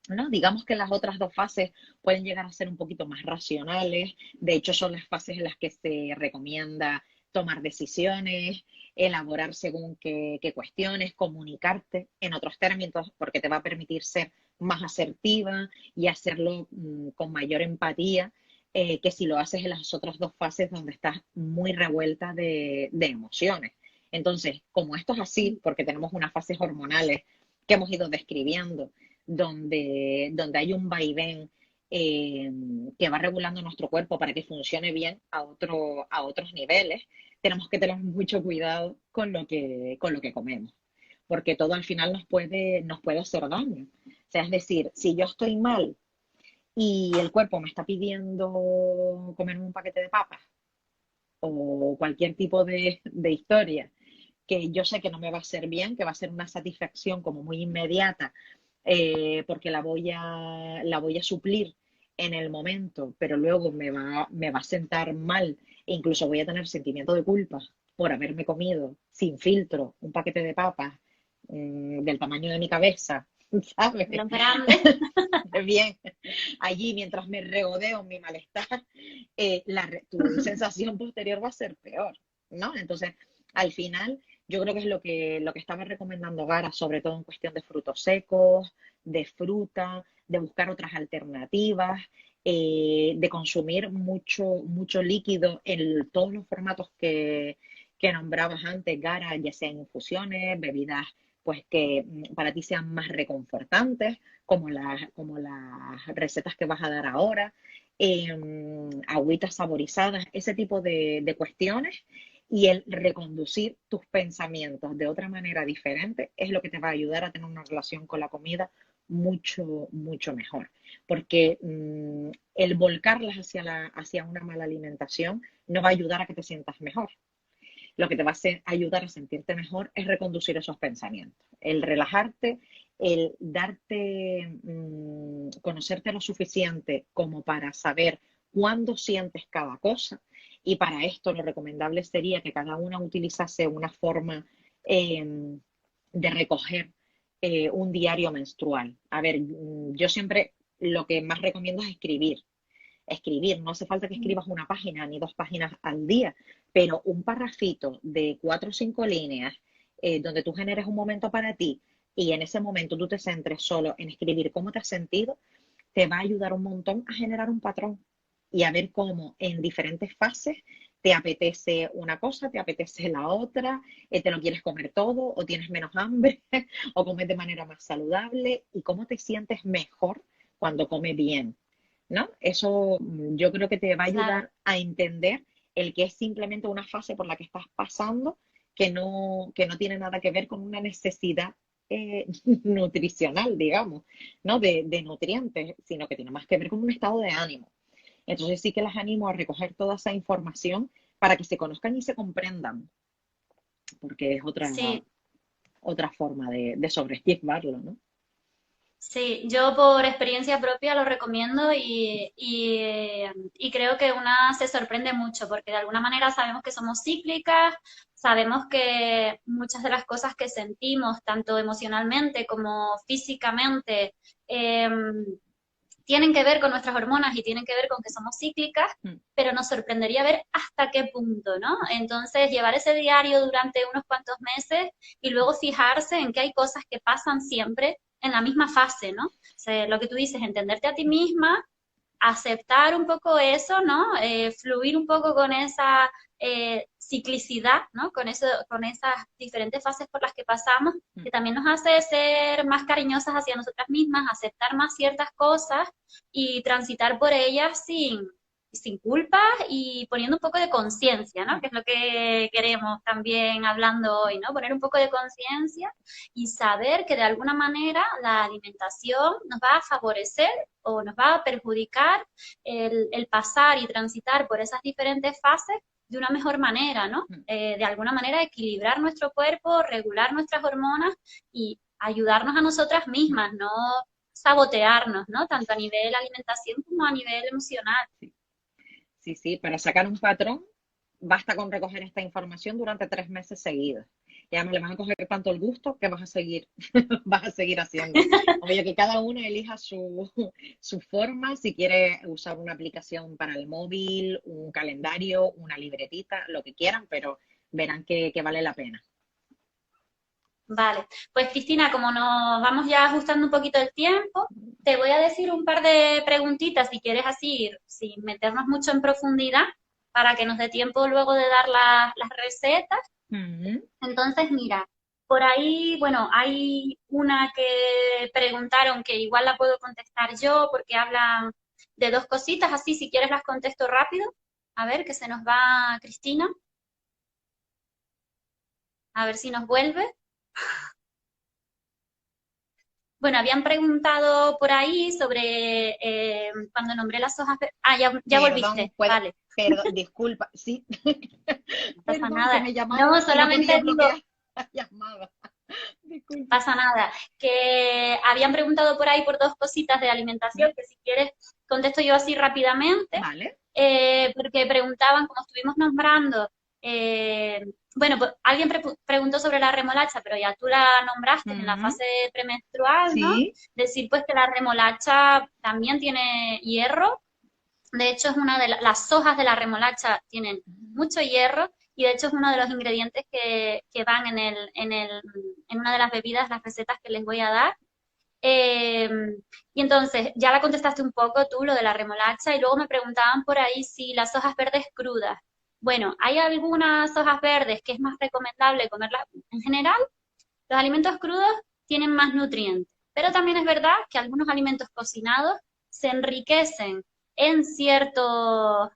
¿No? Digamos que las otras dos fases pueden llegar a ser un poquito más racionales, de hecho son las fases en las que se recomienda tomar decisiones, elaborar según qué cuestiones, comunicarte en otros términos, porque te va a permitir ser más asertiva y hacerlo con mayor empatía, que si lo haces en las otras dos fases donde estás muy revuelta de emociones. Entonces, como esto es así, porque tenemos unas fases hormonales que hemos ido describiendo, donde hay un vaivén que va regulando nuestro cuerpo para que funcione bien a otros niveles, tenemos que tener mucho cuidado con lo que comemos, porque todo al final nos puede hacer daño. O sea, es decir, si yo estoy mal y el cuerpo me está pidiendo comerme un paquete de papas o cualquier tipo de historia que yo sé que no me va a hacer bien, que va a ser una satisfacción como muy inmediata, porque la voy a suplir en el momento, pero luego me va a sentar mal e incluso voy a tener sentimiento de culpa por haberme comido sin filtro un paquete de papas del tamaño de mi cabeza, ¿sabes? Los grandes. Bien, allí mientras me regodeo mi malestar, tu sensación posterior va a ser peor, ¿no? Entonces, al final, yo creo que es lo que estaba recomendando Gara, sobre todo en cuestión de frutos secos, de fruta, de buscar otras alternativas, de consumir mucho líquido en todos los formatos que nombrabas antes, Gara, ya sea en infusiones, bebidas pues que para ti sean más reconfortantes, como las recetas que vas a dar ahora, agüitas saborizadas, ese tipo de cuestiones. Y el reconducir tus pensamientos de otra manera diferente es lo que te va a ayudar a tener una relación con la comida mucho mejor. Porque el volcarlas hacia una mala alimentación no va a ayudar a que te sientas mejor. Lo que te va a ayudar a sentirte mejor es reconducir esos pensamientos, el relajarte, el darte, conocerte lo suficiente como para saber cuándo sientes cada cosa. Y para esto lo recomendable sería que cada una utilizase una forma de recoger un diario menstrual. A ver, yo siempre lo que más recomiendo es escribir. No hace falta que escribas una página ni dos páginas al día, pero un parrafito de 4 o 5 líneas donde tú generes un momento para ti y en ese momento tú te centres solo en escribir cómo te has sentido, te va a ayudar un montón a generar un patrón y a ver cómo en diferentes fases te apetece una cosa, te apetece la otra, te lo quieres comer todo o tienes menos hambre o comes de manera más saludable y cómo te sientes mejor cuando comes bien. ¿No? Eso yo creo que te va a Claro. ayudar a entender el que es simplemente una fase por la que estás pasando que no tiene nada que ver con una necesidad nutricional, digamos, ¿no? De nutrientes, sino que tiene más que ver con un estado de ánimo. Entonces sí que las animo a recoger toda esa información para que se conozcan y se comprendan, porque es Sí, otra forma de sobrellevarlo, ¿no? sí, yo por experiencia propia lo recomiendo y creo que una se sorprende mucho porque de alguna manera sabemos que somos cíclicas, sabemos que muchas de las cosas que sentimos, tanto emocionalmente como físicamente, em, tienen que ver con nuestras hormonas y tienen que ver con que somos cíclicas, Mm. pero nos sorprendería ver hasta qué punto, ¿no? Entonces, llevar ese diario durante unos cuantos meses y luego fijarse en que hay cosas que pasan siempre en la misma fase, ¿no? O sea, lo que tú dices, entenderte a ti misma, aceptar un poco eso, ¿no? Fluir un poco con esa ciclicidad, ¿no? Con eso, con esas diferentes fases por las que pasamos, Mm. que también nos hace ser más cariñosas hacia nosotras mismas, aceptar más ciertas cosas y transitar por ellas sin culpa y poniendo un poco de conciencia, ¿no? Mm. Que es lo que queremos también hablando hoy, ¿no? Poner un poco de conciencia y saber que de alguna manera la alimentación nos va a favorecer o nos va a perjudicar el pasar y transitar por esas diferentes fases de una mejor manera, ¿no? Mm. De alguna manera equilibrar nuestro cuerpo, regular nuestras hormonas y ayudarnos a nosotras Mm. mismas, no sabotearnos, ¿no? Tanto a nivel alimentación como a nivel emocional. Sí. Sí, sí, para sacar un patrón basta con recoger esta información durante 3 meses seguidos. Y además le vas a coger tanto el gusto que vas a seguir, vas a seguir haciendo. Oye, que cada uno elija su forma, si quiere usar una aplicación para el móvil, un calendario, una libretita, lo que quieran, pero verán que vale la pena. Vale, pues Cristina, como nos vamos ya ajustando un poquito el tiempo, te voy a decir un par de preguntitas si quieres así, sin meternos mucho en profundidad, para que nos dé tiempo luego de dar las recetas. Ujú. Entonces, mira, por ahí, bueno, hay una que preguntaron que igual la puedo contestar yo porque hablan de dos cositas, así si quieres las contesto rápido. A ver, que se nos va Cristina, a ver si nos vuelve. Bueno, habían preguntado por ahí sobre cuando nombré las hojas. Ah, ya Perdón, volviste, vale, perdón, disculpa, sí, no pasa perdón, que nada. me No, llamaban y no podía solamente digo, bloquear la llamada. Disculpa. pasa nada, que habían preguntado por ahí por dos cositas de alimentación, que si quieres contesto yo así rápidamente, Vale. porque preguntaban, como estuvimos nombrando, eh, bueno, pues alguien preguntó sobre la remolacha, pero ya tú la nombraste en la Mm. fase premenstrual, ¿no? Sí. Decir pues que la remolacha también tiene hierro. De hecho, es una de las hojas de la remolacha tienen mucho hierro y de hecho es uno de los ingredientes que van en una de las bebidas, las recetas que les voy a dar. Eh, y entonces, ya la contestaste un poco tú, lo de la remolacha, y luego me preguntaban por ahí si las hojas verdes crudas. Bueno, hay algunas hojas verdes que es más recomendable comerlas. En general, los alimentos crudos tienen más nutrientes, pero también es verdad que algunos alimentos cocinados se enriquecen en ciertos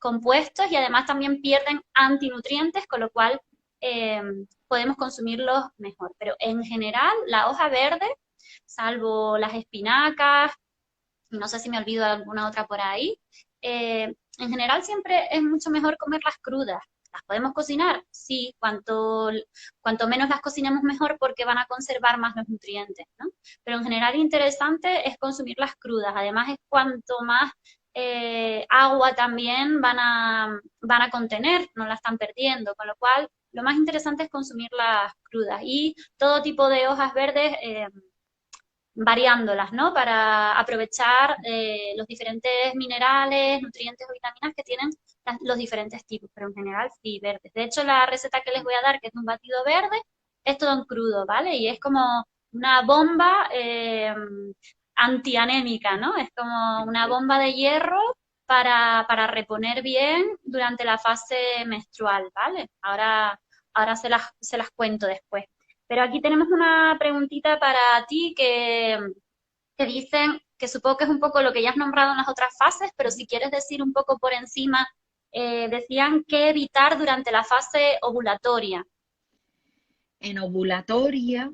compuestos y además también pierden antinutrientes, con lo cual eh, podemos consumirlos mejor. Pero en general, la hoja verde, salvo las espinacas, y no sé si me olvido de alguna otra por ahí, en general siempre es mucho mejor comerlas crudas. ¿Las podemos cocinar? Sí, cuanto menos las cocinemos mejor porque van a conservar más los nutrientes, ¿no? Pero en general interesante es consumirlas crudas. Además es cuanto más agua también van a contener, no la están perdiendo, con lo cual lo más interesante es consumirlas crudas. Y todo tipo de hojas verdes, variándolas, ¿no? Para aprovechar los diferentes minerales, nutrientes o vitaminas que tienen los diferentes tipos, pero en general sí, verdes. De hecho, la receta que les voy a dar, que es un batido verde, es todo en crudo, ¿vale? Y es como una bomba antianémica, ¿no? Es como una bomba de hierro para reponer bien durante la fase menstrual, ¿vale? Ahora se las cuento después. Pero aquí tenemos una preguntita para ti que dicen, que supongo que es un poco lo que ya has nombrado en las otras fases, pero si quieres decir un poco por encima, decían qué evitar durante la fase ovulatoria. En ovulatoria,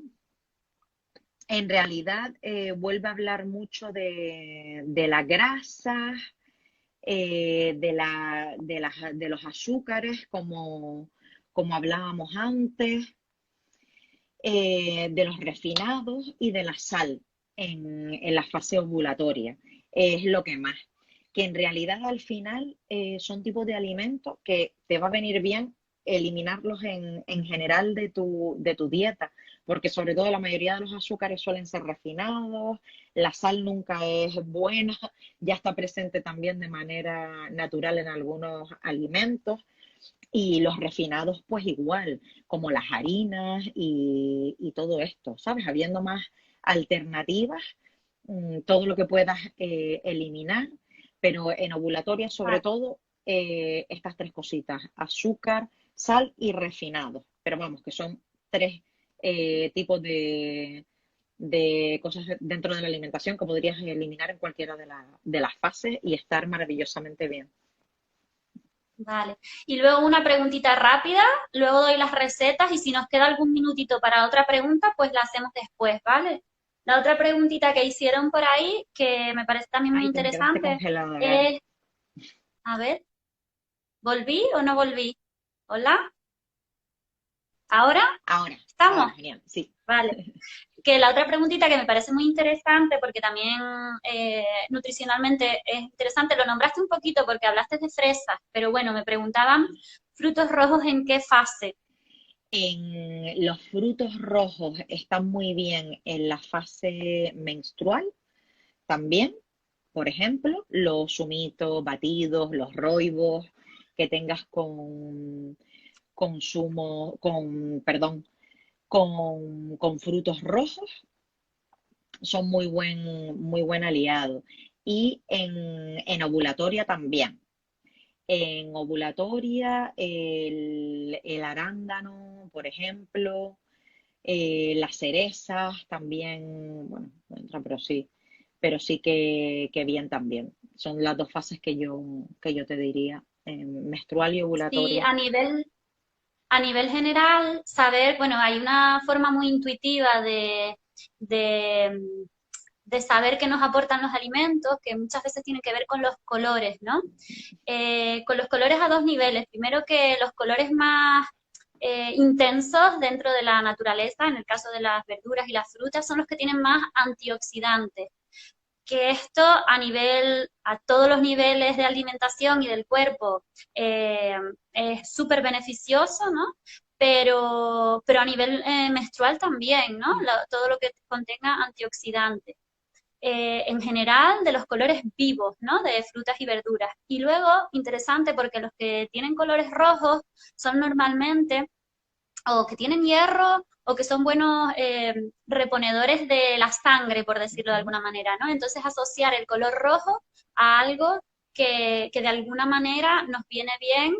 en realidad, vuelve a hablar mucho de la grasa, de los azúcares, como hablábamos antes, de los refinados y de la sal en la fase ovulatoria. Es lo que más. Que en realidad al final son tipos de alimentos que te va a venir bien eliminarlos en general de tu dieta, porque sobre todo la mayoría de los azúcares suelen ser refinados, la sal nunca es buena, ya está presente también de manera natural en algunos alimentos. Y los refinados, pues igual, como las harinas y todo esto, ¿sabes? Habiendo más alternativas, todo lo que puedas eliminar, pero en ovulatoria sobre Vale, todo estas tres cositas, azúcar, sal y refinado. Pero vamos, que son tres tipos de cosas dentro de la alimentación que podrías eliminar en cualquiera de las fases y estar maravillosamente bien. vale. Y luego una preguntita rápida, luego doy las recetas y si nos queda algún minutito para otra pregunta, pues la hacemos después, ¿vale? La otra preguntita que hicieron por ahí, que me parece también muy Ay, te me quedaste interesante, congelada, Gara. es, a ver, ¿volví o no volví? ¿Hola? ¿Ahora? Ahora, ¿Estamos? genial, sí. Vale. Que la otra preguntita que me parece muy interesante, porque también nutricionalmente es interesante, lo nombraste un poquito porque hablaste de fresas, pero bueno, me preguntaban frutos rojos en qué fase. En los frutos rojos están muy bien en la fase menstrual también. Por ejemplo, los zumitos, batidos, los roibos que tengas perdón, con frutos rojos son muy buen aliado. Y en ovulatoria también. En ovulatoria, el arándano, por ejemplo, las cerezas también, bueno, no entra, pero sí que bien también. Son las dos fases que yo te diría, menstrual y Sí, ovulatoria. a nivel general, saber, bueno, hay una forma muy intuitiva de, de saber qué nos aportan los alimentos, que muchas veces tiene que ver con los colores, ¿no? Con los colores a dos niveles. Primero que los colores más intensos dentro de la naturaleza, en el caso de las verduras y las frutas, son los que tienen más antioxidantes. Que esto a todos los niveles de alimentación y del cuerpo es súper beneficioso, ¿no? Pero a nivel menstrual también, ¿no? Todo lo que contenga antioxidantes en general de los colores vivos, ¿no? De frutas y verduras. Y luego, interesante porque los que tienen colores rojos son normalmente o que tienen hierro o que son buenos reponedores de la sangre, por decirlo de alguna manera, ¿no? Entonces asociar el color rojo a algo que de alguna manera nos viene bien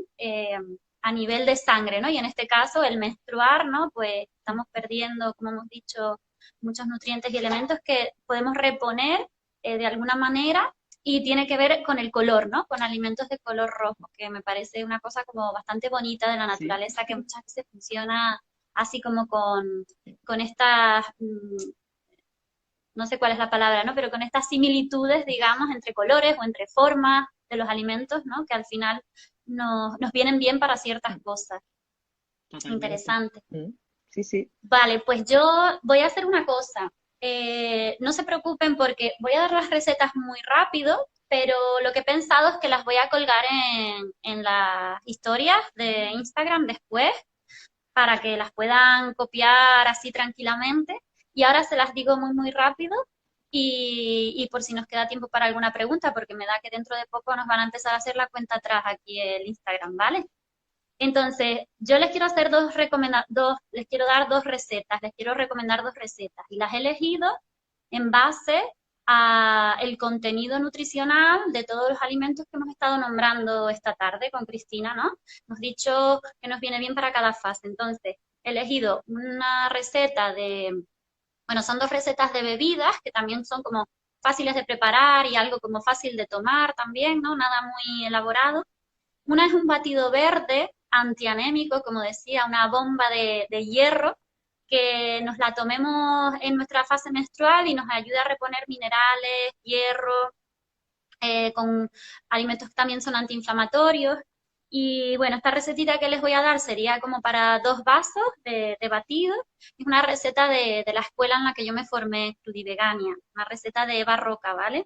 a nivel de sangre, ¿no? Y en este caso el menstruar, ¿no? Pues estamos perdiendo, como hemos dicho, muchos nutrientes y elementos que podemos reponer de alguna manera y tiene que ver con el color, ¿no? Con alimentos de color rojo, que me parece una cosa como bastante bonita de la Sí, naturaleza que muchas veces funciona así como con estas, no sé cuál es la palabra, ¿no? Pero con estas similitudes, digamos, entre colores o entre formas de los alimentos, ¿no? Que al final nos vienen bien para ciertas cosas. totalmente. Interesante. Sí, sí. Vale, pues yo voy a hacer una cosa. No se preocupen porque voy a dar las recetas muy rápido, pero lo que he pensado es que las voy a colgar en las historias de Instagram después para que las puedan copiar así tranquilamente. Y ahora se las digo muy, muy rápido y por si nos queda tiempo para alguna pregunta, porque me da que dentro de poco nos van a empezar a hacer la cuenta atrás aquí el Instagram, ¿vale? Entonces, yo les quiero hacer les quiero dar dos recetas, les quiero recomendar dos recetas y las he elegido en base a el contenido nutricional de todos los alimentos que hemos estado nombrando esta tarde con Cristina, ¿no? Hemos dicho que nos viene bien para cada fase. Entonces, he elegido una receta bueno, son dos recetas de bebidas que también son como fáciles de preparar y algo como fácil de tomar también, ¿no? Nada muy elaborado. Una es un batido verde antianémico, como decía, una bomba de hierro, que nos la tomemos en nuestra fase menstrual y nos ayuda a reponer minerales, hierro, con alimentos que también son antiinflamatorios. Y bueno, esta recetita que les voy a dar sería como para 2 vasos de batido. Es una receta de la escuela en la que yo me formé, Crudivegania, una receta de Eva Roca, ¿vale?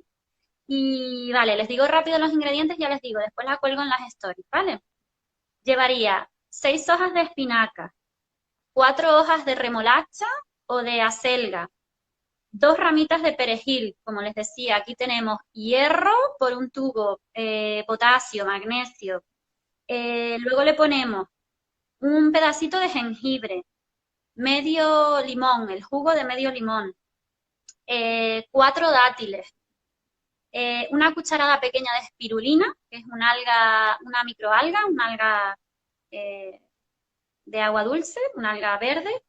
Y vale, les digo rápido los ingredientes, ya les digo, después la cuelgo en las stories, ¿vale? Llevaría 6 hojas de espinaca, 4 hojas de remolacha o de acelga, 2 ramitas de perejil, como les decía, aquí tenemos hierro por un tubo, potasio, magnesio. Luego le ponemos un pedacito de jengibre, medio limón, el jugo de medio limón, 4 dátiles, una cucharada pequeña de espirulina, que es una alga, una microalga, una alga eh, de agua dulce, una alga verde,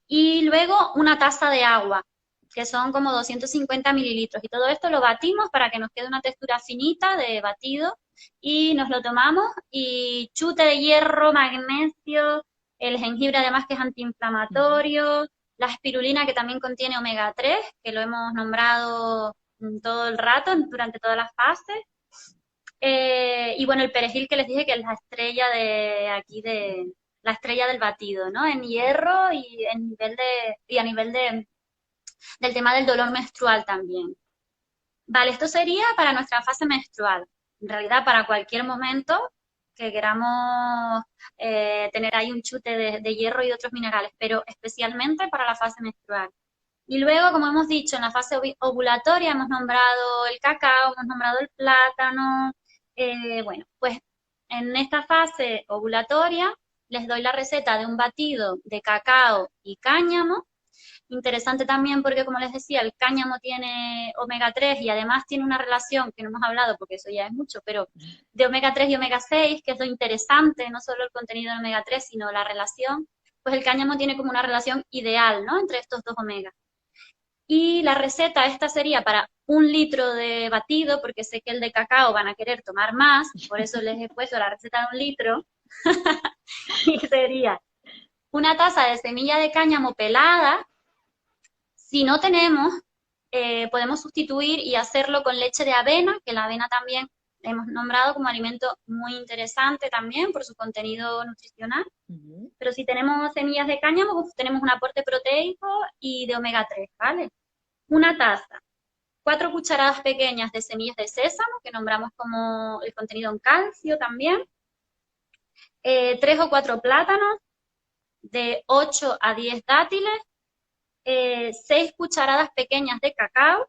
y luego una taza de agua, que son como 250 mililitros. Y todo esto lo batimos para que nos quede una textura finita de batido y nos lo tomamos. Y chute de hierro, magnesio, el jengibre además que es antiinflamatorio, la espirulina que también contiene omega 3, que lo hemos nombrado todo el rato, durante todas las fases. Y bueno, el perejil que les dije que es la estrella de aquí la estrella del batido, ¿no? En hierro y a nivel del tema del dolor menstrual también. Vale, esto sería para nuestra fase menstrual. En realidad, para cualquier momento que queramos tener ahí un chute de hierro y de otros minerales, pero especialmente para la fase menstrual. Y luego, como hemos dicho, en la fase ovulatoria hemos nombrado el cacao, hemos nombrado el plátano. Bueno, pues en esta fase ovulatoria les doy la receta de un batido de cacao y cáñamo. Interesante también porque, como les decía, el cáñamo tiene omega 3 y además tiene una relación que no hemos hablado porque eso ya es mucho, pero de omega 3 y omega 6, que es lo interesante, no solo el contenido de omega 3, sino la relación. Pues el cáñamo tiene como una relación ideal, ¿no? Entre estos dos omegas. Y la receta esta sería para 1 litro de batido, porque sé que el de cacao van a querer tomar más, por eso les he puesto la receta de 1 litro, y sería una taza de semilla de cáñamo pelada. Si no tenemos, podemos sustituir y hacerlo con leche de avena, que la avena también hemos nombrado como alimento muy interesante también por su contenido nutricional. Pero si tenemos semillas de cáñamo, pues tenemos un aporte proteico y de omega 3, ¿vale? Una taza, 4 cucharadas pequeñas de semillas de sésamo, que nombramos como el contenido en calcio también, 3 o 4 plátanos, de 8 a 10 dátiles, 6 cucharadas pequeñas de cacao,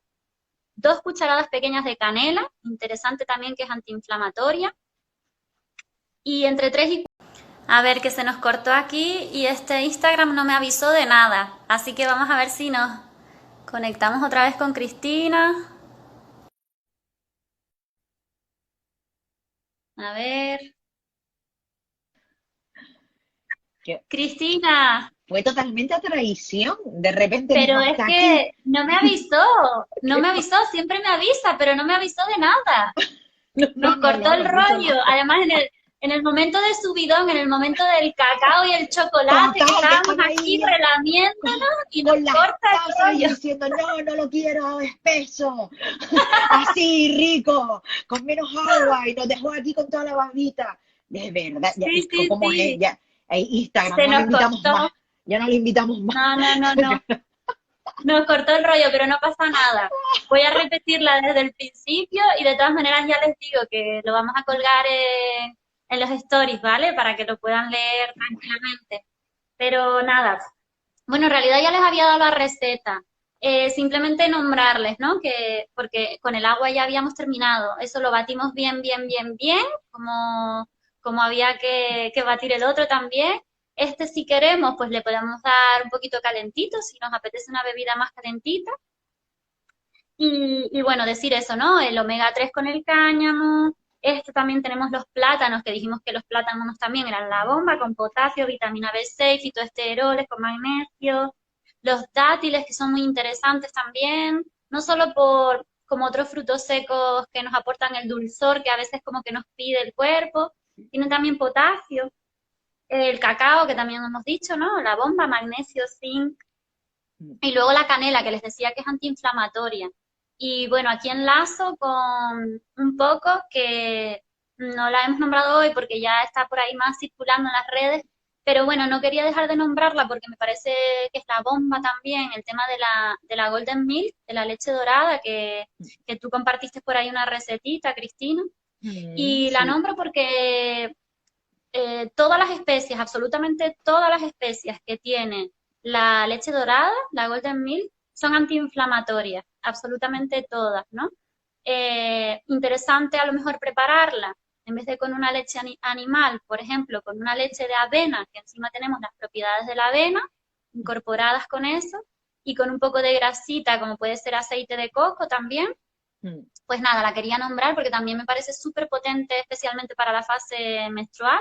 2 cucharadas pequeñas de canela, interesante también que es antiinflamatoria, y entre 3 y A ver, que se nos cortó aquí y este Instagram no me avisó de nada. Así que vamos a ver si nos conectamos otra vez con Cristina. A ver. Que Cristina, fue totalmente a traición. De repente pero dijo, es hasta aquí. que no me avisó. No me avisó, siempre me avisa, pero no me avisó de nada. No, no, Nos no, cortó no, el no puso nada. rollo. Además, en el momento de subidón, en el momento del cacao y el chocolate, que Total, que estábamos estaba aquí ahí relamiéndonos y nos con las corta tazas el y rollo. diciendo, no, no lo quiero espeso, así, rico, con menos agua, y nos dejó aquí con toda la babita. De verdad, ya, Sí, y sí, como es, sí. ya, Instagram, Se no le nos invitamos más, cortó. ya no le invitamos más. No, no, no, no. Nos cortó el rollo, pero no pasa nada. Voy a repetirla desde el principio y de todas maneras ya les digo que lo vamos a colgar en los stories, ¿vale? Para que lo puedan leer tranquilamente. Pero nada, bueno, en realidad ya les había dado la receta. Simplemente nombrarles, ¿no? Que, porque con el agua ya habíamos terminado. Eso lo batimos bien, bien, bien, bien, como había que batir el otro también. Este, si queremos, pues le podemos dar un poquito calentito, si nos apetece una bebida más calentita. Y bueno, decir eso, ¿no? El omega 3 con el cáñamo. Este también tenemos los plátanos, que dijimos que los plátanos también eran la bomba, con potasio, vitamina B6, fitoesteroles, con magnesio. Los dátiles, que son muy interesantes también, no solo por como otros frutos secos que nos aportan el dulzor que a veces como que nos pide el cuerpo, tienen también potasio. El cacao, que también hemos dicho, ¿no? La bomba, magnesio, zinc, y luego la canela, que les decía que es antiinflamatoria. Y bueno, aquí enlazo con un poco que no la hemos nombrado hoy porque ya está por ahí más circulando en las redes, pero bueno, no quería dejar de nombrarla porque me parece que es la bomba también, el tema de la Golden Milk, de la leche dorada, que tú compartiste por ahí una recetita, Cristina. Y la Sí, nombro porque todas las especias, absolutamente todas las especias que tiene la leche dorada, la Golden Milk, son antiinflamatorias, absolutamente todas, ¿no? Interesante a lo mejor prepararla, en vez de con una leche animal, por ejemplo, con una leche de avena, que encima tenemos las propiedades de la avena incorporadas con eso, y con un poco de grasita, como puede ser aceite de coco también, pues nada, la quería nombrar porque también me parece súper potente, especialmente para la fase menstrual,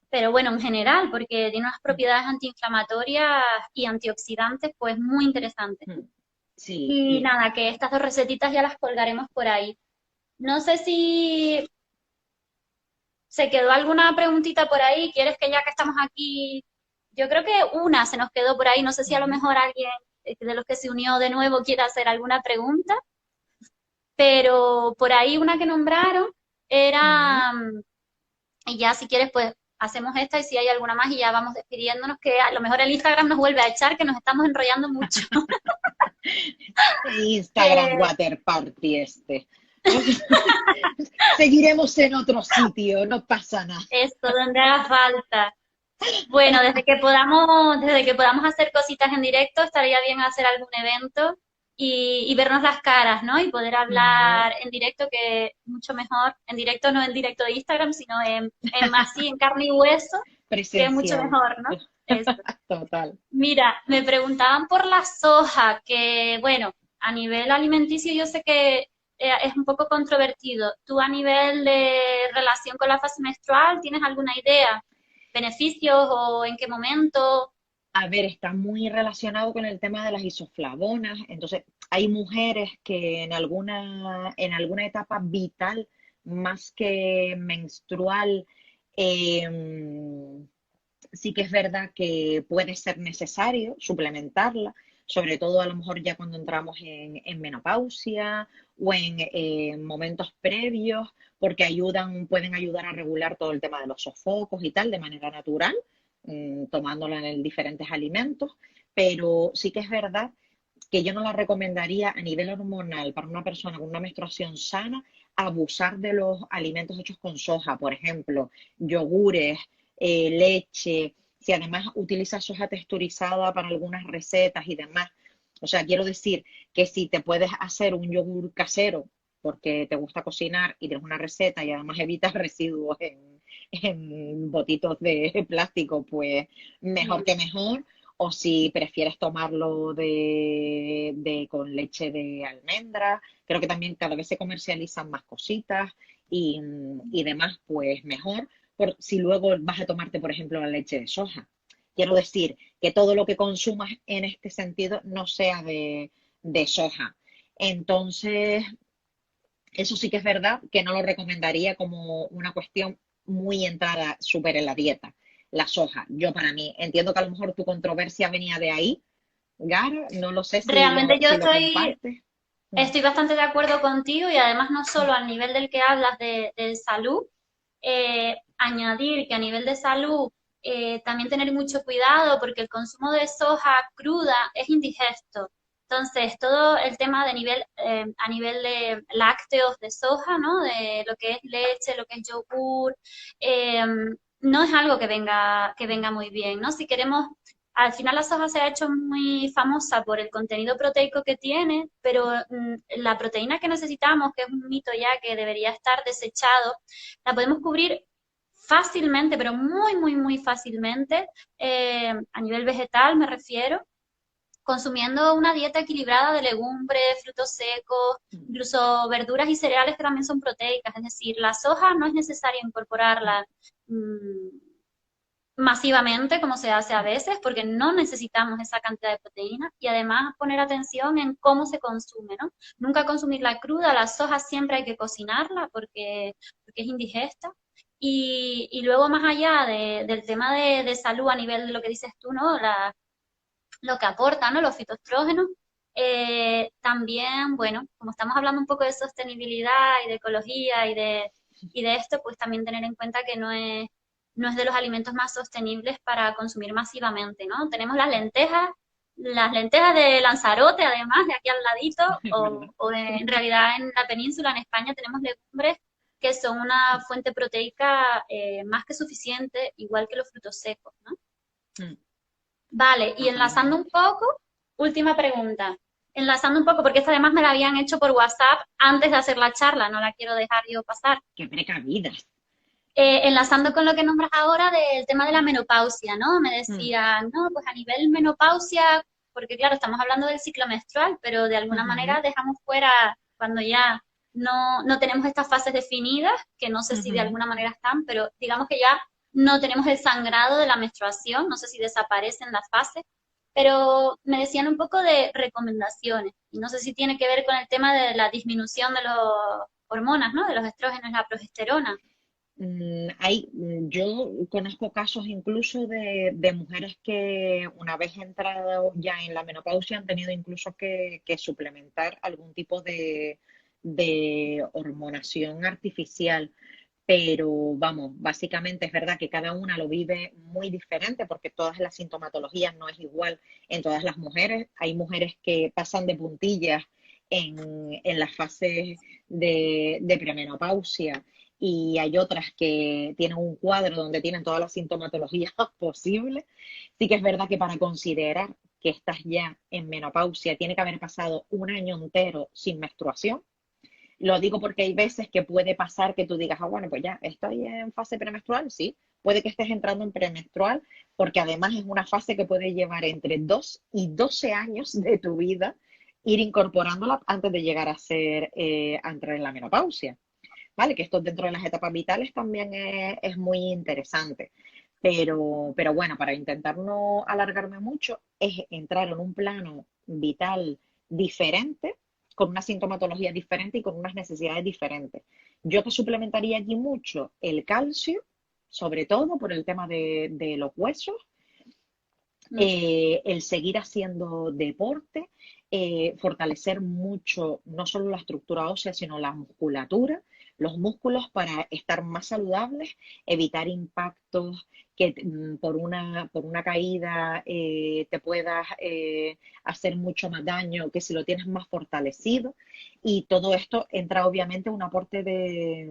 pero bueno, en general, porque tiene unas propiedades antiinflamatorias y antioxidantes, pues muy interesantes. sí, Y y nada, que estas dos recetitas ya las colgaremos por ahí. No sé si se quedó alguna preguntita por ahí, quieres que ya que estamos aquí, yo creo que una se nos quedó por ahí, no sé si a lo mejor alguien de los que se unió de nuevo quiere hacer alguna pregunta, pero por ahí una que nombraron era, y ya si quieres, pues hacemos esta y si hay alguna más y ya vamos despidiéndonos, que a lo mejor el Instagram nos vuelve a echar, que nos estamos enrollando mucho. Instagram Eh, Water Party este. Seguiremos en otro sitio, no pasa nada. esto, donde haga falta. Bueno, desde que podamos hacer cositas en directo, estaría bien hacer algún evento y vernos las caras, ¿no? Y poder hablar en directo, que mucho mejor, en directo no en directo de Instagram, sino en así, en carne y hueso, que es mucho Presencial. mejor, ¿no? Eso. Total. Mira, me preguntaban por la soja, que bueno, a nivel alimenticio yo sé que es un poco controvertido. ¿Tú a nivel de relación con la fase menstrual tienes alguna idea? ¿Beneficios o en qué momento? A ver, está muy relacionado con el tema de las isoflavonas. Entonces, hay mujeres que en alguna etapa vital, más que menstrual, em, sí que es verdad que puede ser necesario suplementarla, sobre todo a lo mejor ya cuando entramos en menopausia o en momentos previos, porque pueden ayudar a regular todo el tema de los sofocos y tal de manera natural, tomándola en diferentes alimentos, pero sí que es verdad que yo no la recomendaría a nivel hormonal para una persona con una menstruación sana abusar de los alimentos hechos con soja, por ejemplo, yogures, leche, si además utiliza soja texturizada para algunas recetas y demás. O sea, quiero decir que si te puedes hacer un yogur casero porque te gusta cocinar y tienes una receta y además evitas residuos en botitos de plástico, pues mejor Mm. que mejor. O si prefieres tomarlo con leche de almendra, creo que también cada vez se comercializan más cositas y demás, pues mejor. Si luego vas a tomarte, por ejemplo, la leche de soja. Quiero decir que todo lo que consumas en este sentido no sea de soja. Entonces, eso sí que es verdad que no lo recomendaría como una cuestión muy entrada súper en la dieta, la soja. Yo para mí, entiendo que a lo mejor tu controversia venía de ahí, Gara, no lo sé Realmente yo si lo compartes. Mm, estoy bastante de acuerdo contigo y además no solo al nivel del que hablas de salud, añadir que a nivel de salud también tener mucho cuidado porque el consumo de soja cruda es indigesto. Entonces, todo el tema de nivel, a nivel de lácteos de soja, ¿no? De lo que es leche, lo que es yogur, eh, no es algo que venga muy bien, ¿no? Si queremos, al final la soja se ha hecho muy famosa por el contenido proteico que tiene, pero la proteína que necesitamos, que es un mito ya que debería estar desechado, la podemos cubrir fácilmente, pero muy fácilmente, a nivel vegetal me refiero, consumiendo una dieta equilibrada de legumbres, frutos secos, incluso verduras y cereales que también son proteicas. Es decir, la soja no es necesario incorporarla masivamente como se hace a veces, porque no necesitamos esa cantidad de proteína y además poner atención en cómo se consume, ¿no? Nunca consumirla cruda, la soja siempre hay que cocinarla porque es indigesta. Y luego más allá del tema de salud a nivel de lo que dices tú, ¿no? Lo que aporta, ¿no? Los fitoestrógenos. También, bueno, como estamos hablando un poco de sostenibilidad y de ecología y de esto, pues también tener en cuenta que no es de los alimentos más sostenibles para consumir masivamente, ¿no? Tenemos las lentejas de Lanzarote, además, de aquí al ladito, es verdad. en realidad en la península, en España, tenemos legumbres que son una fuente proteica más que suficiente, igual que los frutos secos, ¿no? Mm, Vale, y enlazando un totalmente. poco, última pregunta. Enlazando un poco, porque esta además me la habían hecho por WhatsApp antes de hacer la charla, no la quiero dejar yo pasar. Qué precavidas. Enlazando con lo que nombras ahora del tema de la menopausia, ¿no? Me Mm, decían, no, pues a nivel menopausia, porque claro, estamos hablando del ciclo menstrual, pero de alguna ujú, manera dejamos fuera cuando ya no tenemos estas fases definidas, que no sé si de ujú. alguna manera están, pero digamos que ya no tenemos el sangrado de la menstruación, no sé si desaparecen las fases, pero me decían un poco de recomendaciones, y no sé si tiene que ver con el tema de la disminución de las hormonas, ¿no? De los estrógenos, la progesterona. Yo conozco casos incluso de mujeres que una vez entrado ya en la menopausia han tenido incluso que suplementar algún tipo de hormonación artificial. Pero vamos, básicamente es verdad que cada una lo vive muy diferente porque todas las sintomatologías no es igual en todas las mujeres. Hay mujeres que pasan de puntillas en las fases de premenopausia y hay otras que tienen un cuadro donde tienen todas las sintomatologías posibles. Sí que es verdad que para considerar que estás ya en menopausia tiene que haber pasado un año entero sin menstruación. Lo digo porque hay veces que puede pasar que tú digas, ah, bueno, pues ya estoy en fase premenstrual, sí. Puede que estés entrando en premenstrual, porque además es una fase que puede llevar entre 2 y 12 años de tu vida ir incorporándola antes de llegar a entrar en la menopausia. ¿Vale? Que esto dentro de las etapas vitales también es muy interesante. Pero bueno, para intentar no alargarme mucho, es entrar en un plano vital diferente, con una sintomatología diferente y con unas necesidades diferentes. Yo te suplementaría aquí mucho el calcio, sobre todo por el tema de los huesos, Mm. el seguir haciendo deporte, fortalecer mucho no solo la estructura ósea, sino la musculatura, los músculos para estar más saludables, evitar impactos que por una caída te puedas hacer mucho más daño que si lo tienes más fortalecido. Y todo esto entra obviamente un aporte de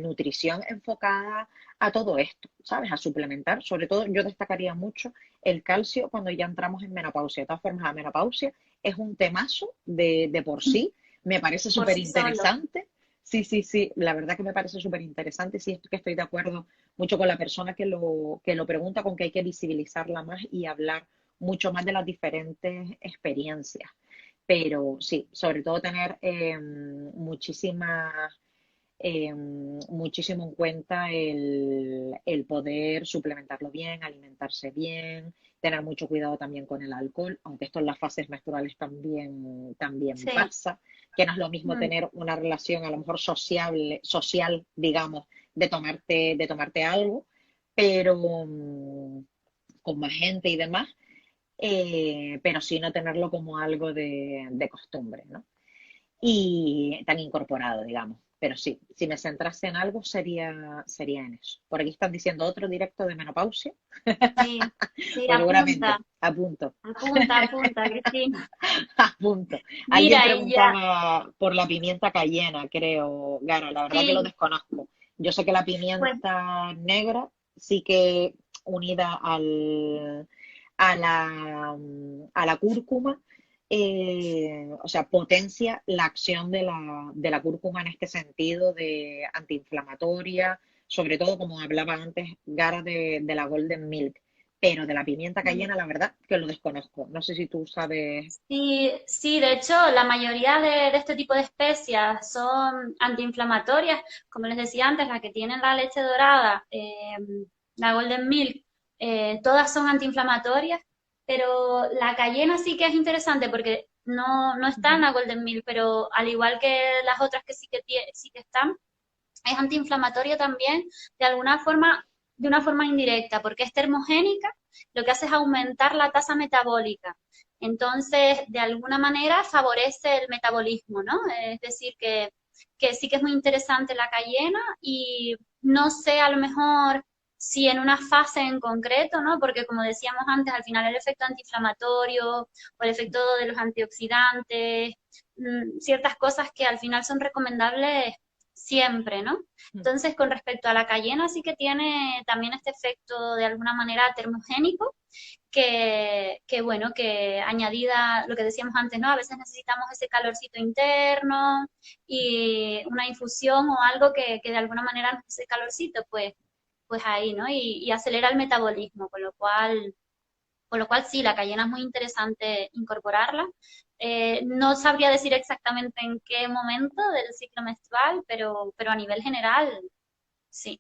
nutrición enfocada a todo esto, ¿sabes? A suplementar. Sobre todo yo destacaría mucho el calcio cuando ya entramos en menopausia. De todas formas, la menopausia es un temazo de por sí. Me parece Por súper sí solo. interesante, Sí, sí, sí, la verdad que me parece súper interesante. Sí, es que estoy de acuerdo mucho con la persona que lo pregunta, con que hay que visibilizarla más y hablar mucho más de las diferentes experiencias. Pero sí, sobre todo tener muchísimo en cuenta el poder suplementarlo bien, alimentarse bien, tener mucho cuidado también con el alcohol, aunque esto en las fases menstruales también Sí. pasa, que no es lo mismo Mm. tener una relación a lo mejor social, digamos, de tomarte algo, pero con más gente y demás, pero sí no tenerlo como algo de costumbre, ¿no? Y tan incorporado, digamos. Pero sí, si me centrase en algo sería en eso. Por aquí están diciendo otro directo de menopausia. Sí, sí, Pues apunta, seguramente, apunto, apunta, apunta, Cristina. apunto. Alguien Mira, y ya, preguntaba por la pimienta cayena, creo, Gara, la verdad que lo sí, desconozco. Yo sé que la pues pimienta negra sí que unida a la cúrcuma, o sea, potencia la acción de la cúrcuma en este sentido de antiinflamatoria, sobre todo como hablaba antes Gara de la Golden Milk, pero de la pimienta mm, cayena la verdad que lo desconozco. No sé si tú sabes. sí, sí, de hecho, la mayoría de este tipo de especias son antiinflamatorias, como les decía antes, la que tienen la leche dorada, la Golden Milk, todas son antiinflamatorias, pero la cayena sí que es interesante porque no está en Ujú. la Golden Milk, pero al igual que las otras que sí que están, es antiinflamatorio también de una forma indirecta, porque es termogénica, lo que hace es aumentar la tasa metabólica. Entonces, de alguna manera favorece el metabolismo, ¿no? Es decir, que sí que es muy interesante la cayena y no sé a lo mejor si en una fase en concreto, ¿no? Porque como decíamos antes, al final el efecto antiinflamatorio o el efecto de los antioxidantes, ciertas cosas que al final son recomendables siempre, ¿no? Entonces, con respecto a la cayena, sí que tiene también este efecto de alguna manera termogénico, que bueno, que añadida lo que decíamos antes, ¿no? A veces necesitamos ese calorcito interno y una infusión o algo que de alguna manera nos dé ese calorcito, pues ahí, ¿no? Y acelera el metabolismo, con lo cual sí, la cayena es muy interesante incorporarla. No sabría decir exactamente en qué momento del ciclo menstrual, pero a nivel general, sí,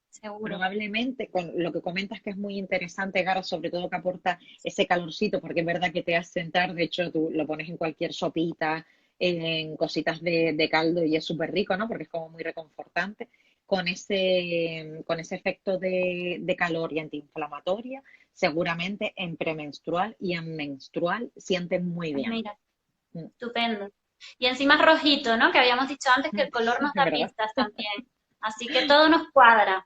seguro. Probablemente con lo que comentas que es muy interesante, Gara, sobre todo que aporta ese calorcito, porque es verdad que te hace sentar, de hecho tú lo pones en cualquier sopita, en cositas de caldo y es súper rico, ¿no? Porque es como muy reconfortante. Con ese efecto de calor y antiinflamatoria, seguramente en premenstrual y en menstrual sienten muy Pues bien. mira, Mm. estupendo. Y encima es rojito, ¿no? Que habíamos dicho antes que el color nos da ¿Verdad? pistas también. Así que todo nos cuadra.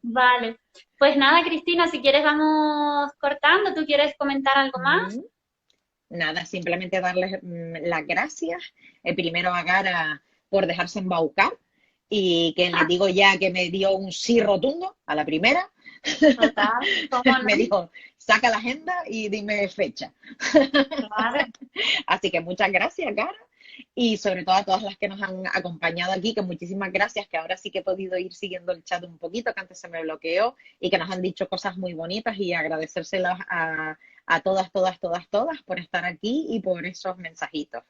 Vale. Pues nada, Cristina, si quieres vamos cortando. ¿Tú quieres comentar algo más? Mm. Nada, simplemente darles las gracias, primero a Gara por dejarse embaucar y que le digo ya que me dio un sí rotundo a la primera. Total, ¿cómo Me no? dijo, saca la agenda y dime fecha. Claro. Así que muchas gracias, Gara, y sobre todo a todas las que nos han acompañado aquí, que muchísimas gracias, que ahora sí que he podido ir siguiendo el chat un poquito, que antes se me bloqueó, y que nos han dicho cosas muy bonitas y agradecérselas a todas por estar aquí y por esos mensajitos.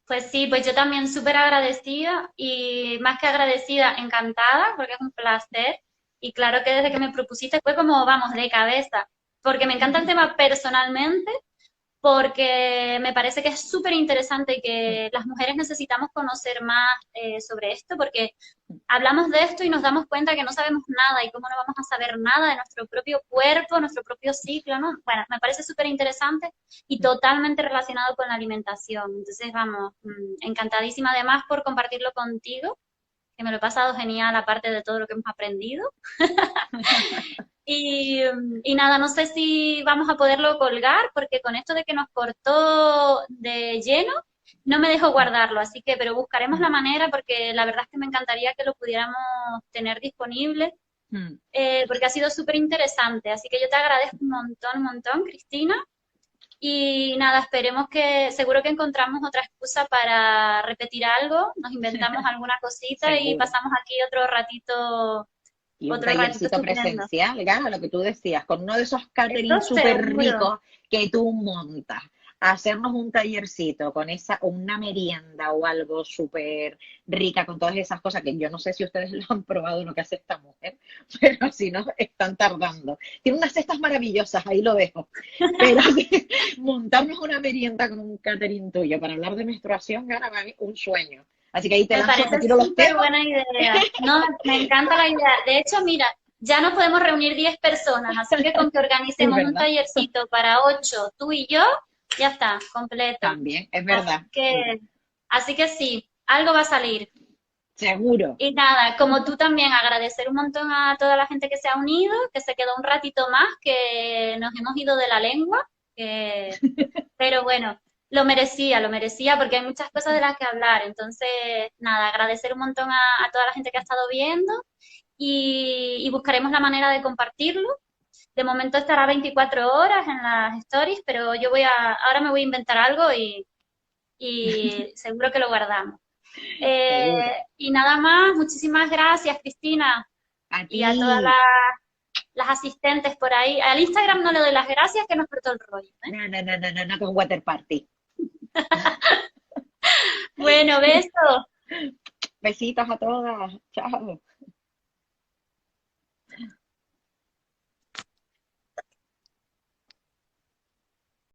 Pues sí, pues yo también súper agradecida y más que agradecida, encantada, porque es un placer. Y claro que desde que me propusiste fue como, vamos, de cabeza, porque me encanta el tema personalmente, porque me parece que es súper interesante y que las mujeres necesitamos conocer más sobre esto, porque hablamos de esto y nos damos cuenta que no sabemos nada y cómo no vamos a saber nada de nuestro propio cuerpo, nuestro propio ciclo, ¿no? Bueno, me parece súper interesante y totalmente relacionado con la alimentación. Entonces, vamos, encantadísima además por compartirlo contigo, que me lo he pasado genial aparte de todo lo que hemos aprendido. Y nada, no sé si vamos a poderlo colgar porque con esto de que nos cortó de lleno, no me dejo guardarlo, así que, pero buscaremos la manera porque la verdad es que me encantaría que lo pudiéramos tener disponible porque ha sido súper interesante. Así que yo te agradezco un montón, Cristina. Y nada, esperemos que, seguro que encontramos otra excusa para repetir algo, nos inventamos alguna cosita y Seguro. pasamos aquí Y un otro ratito tallercito estupendo. presencial, Gara, lo que tú decías, con uno de esos Eso catering súper seguro. ricos que tú montas. Hacernos un tallercito con esa, o una merienda o algo súper rica con todas esas cosas que yo no sé si ustedes lo han probado lo que hace esta mujer, pero si no, están tardando. Tiene unas cestas maravillosas, ahí lo dejo. Pero montarnos una merienda con un catering tuyo para hablar de menstruación, Gara, para mí un sueño. Así que ahí te Me lanzo, te parece tiro los súper temas, buena idea. No, me encanta la idea. De hecho, mira, ya nos podemos reunir 10 personas, así que con que es organicemos un verdad. tallercito para 8, tú y yo, ya está, completo. También, es Así verdad. que, así que sí, algo va a salir. Seguro. Y nada, como tú también, agradecer un montón a toda la gente que se ha unido, que se quedó un ratito más, que nos hemos ido de la lengua, que pero bueno, lo merecía porque hay muchas cosas de las que hablar. Entonces, nada, agradecer un montón a toda la gente que ha estado viendo y buscaremos la manera de compartirlo. De momento estará 24 horas en las stories, pero ahora me voy a inventar algo y seguro que lo guardamos. Seguro. Y nada más, muchísimas gracias, Cristina, A y ti. a todas las asistentes por ahí. Al Instagram no le doy las gracias, que nos cortó el rollo, ¿eh? No, no, no, no, no, no con water party. Bueno, besos. Besitos a todas. Chao.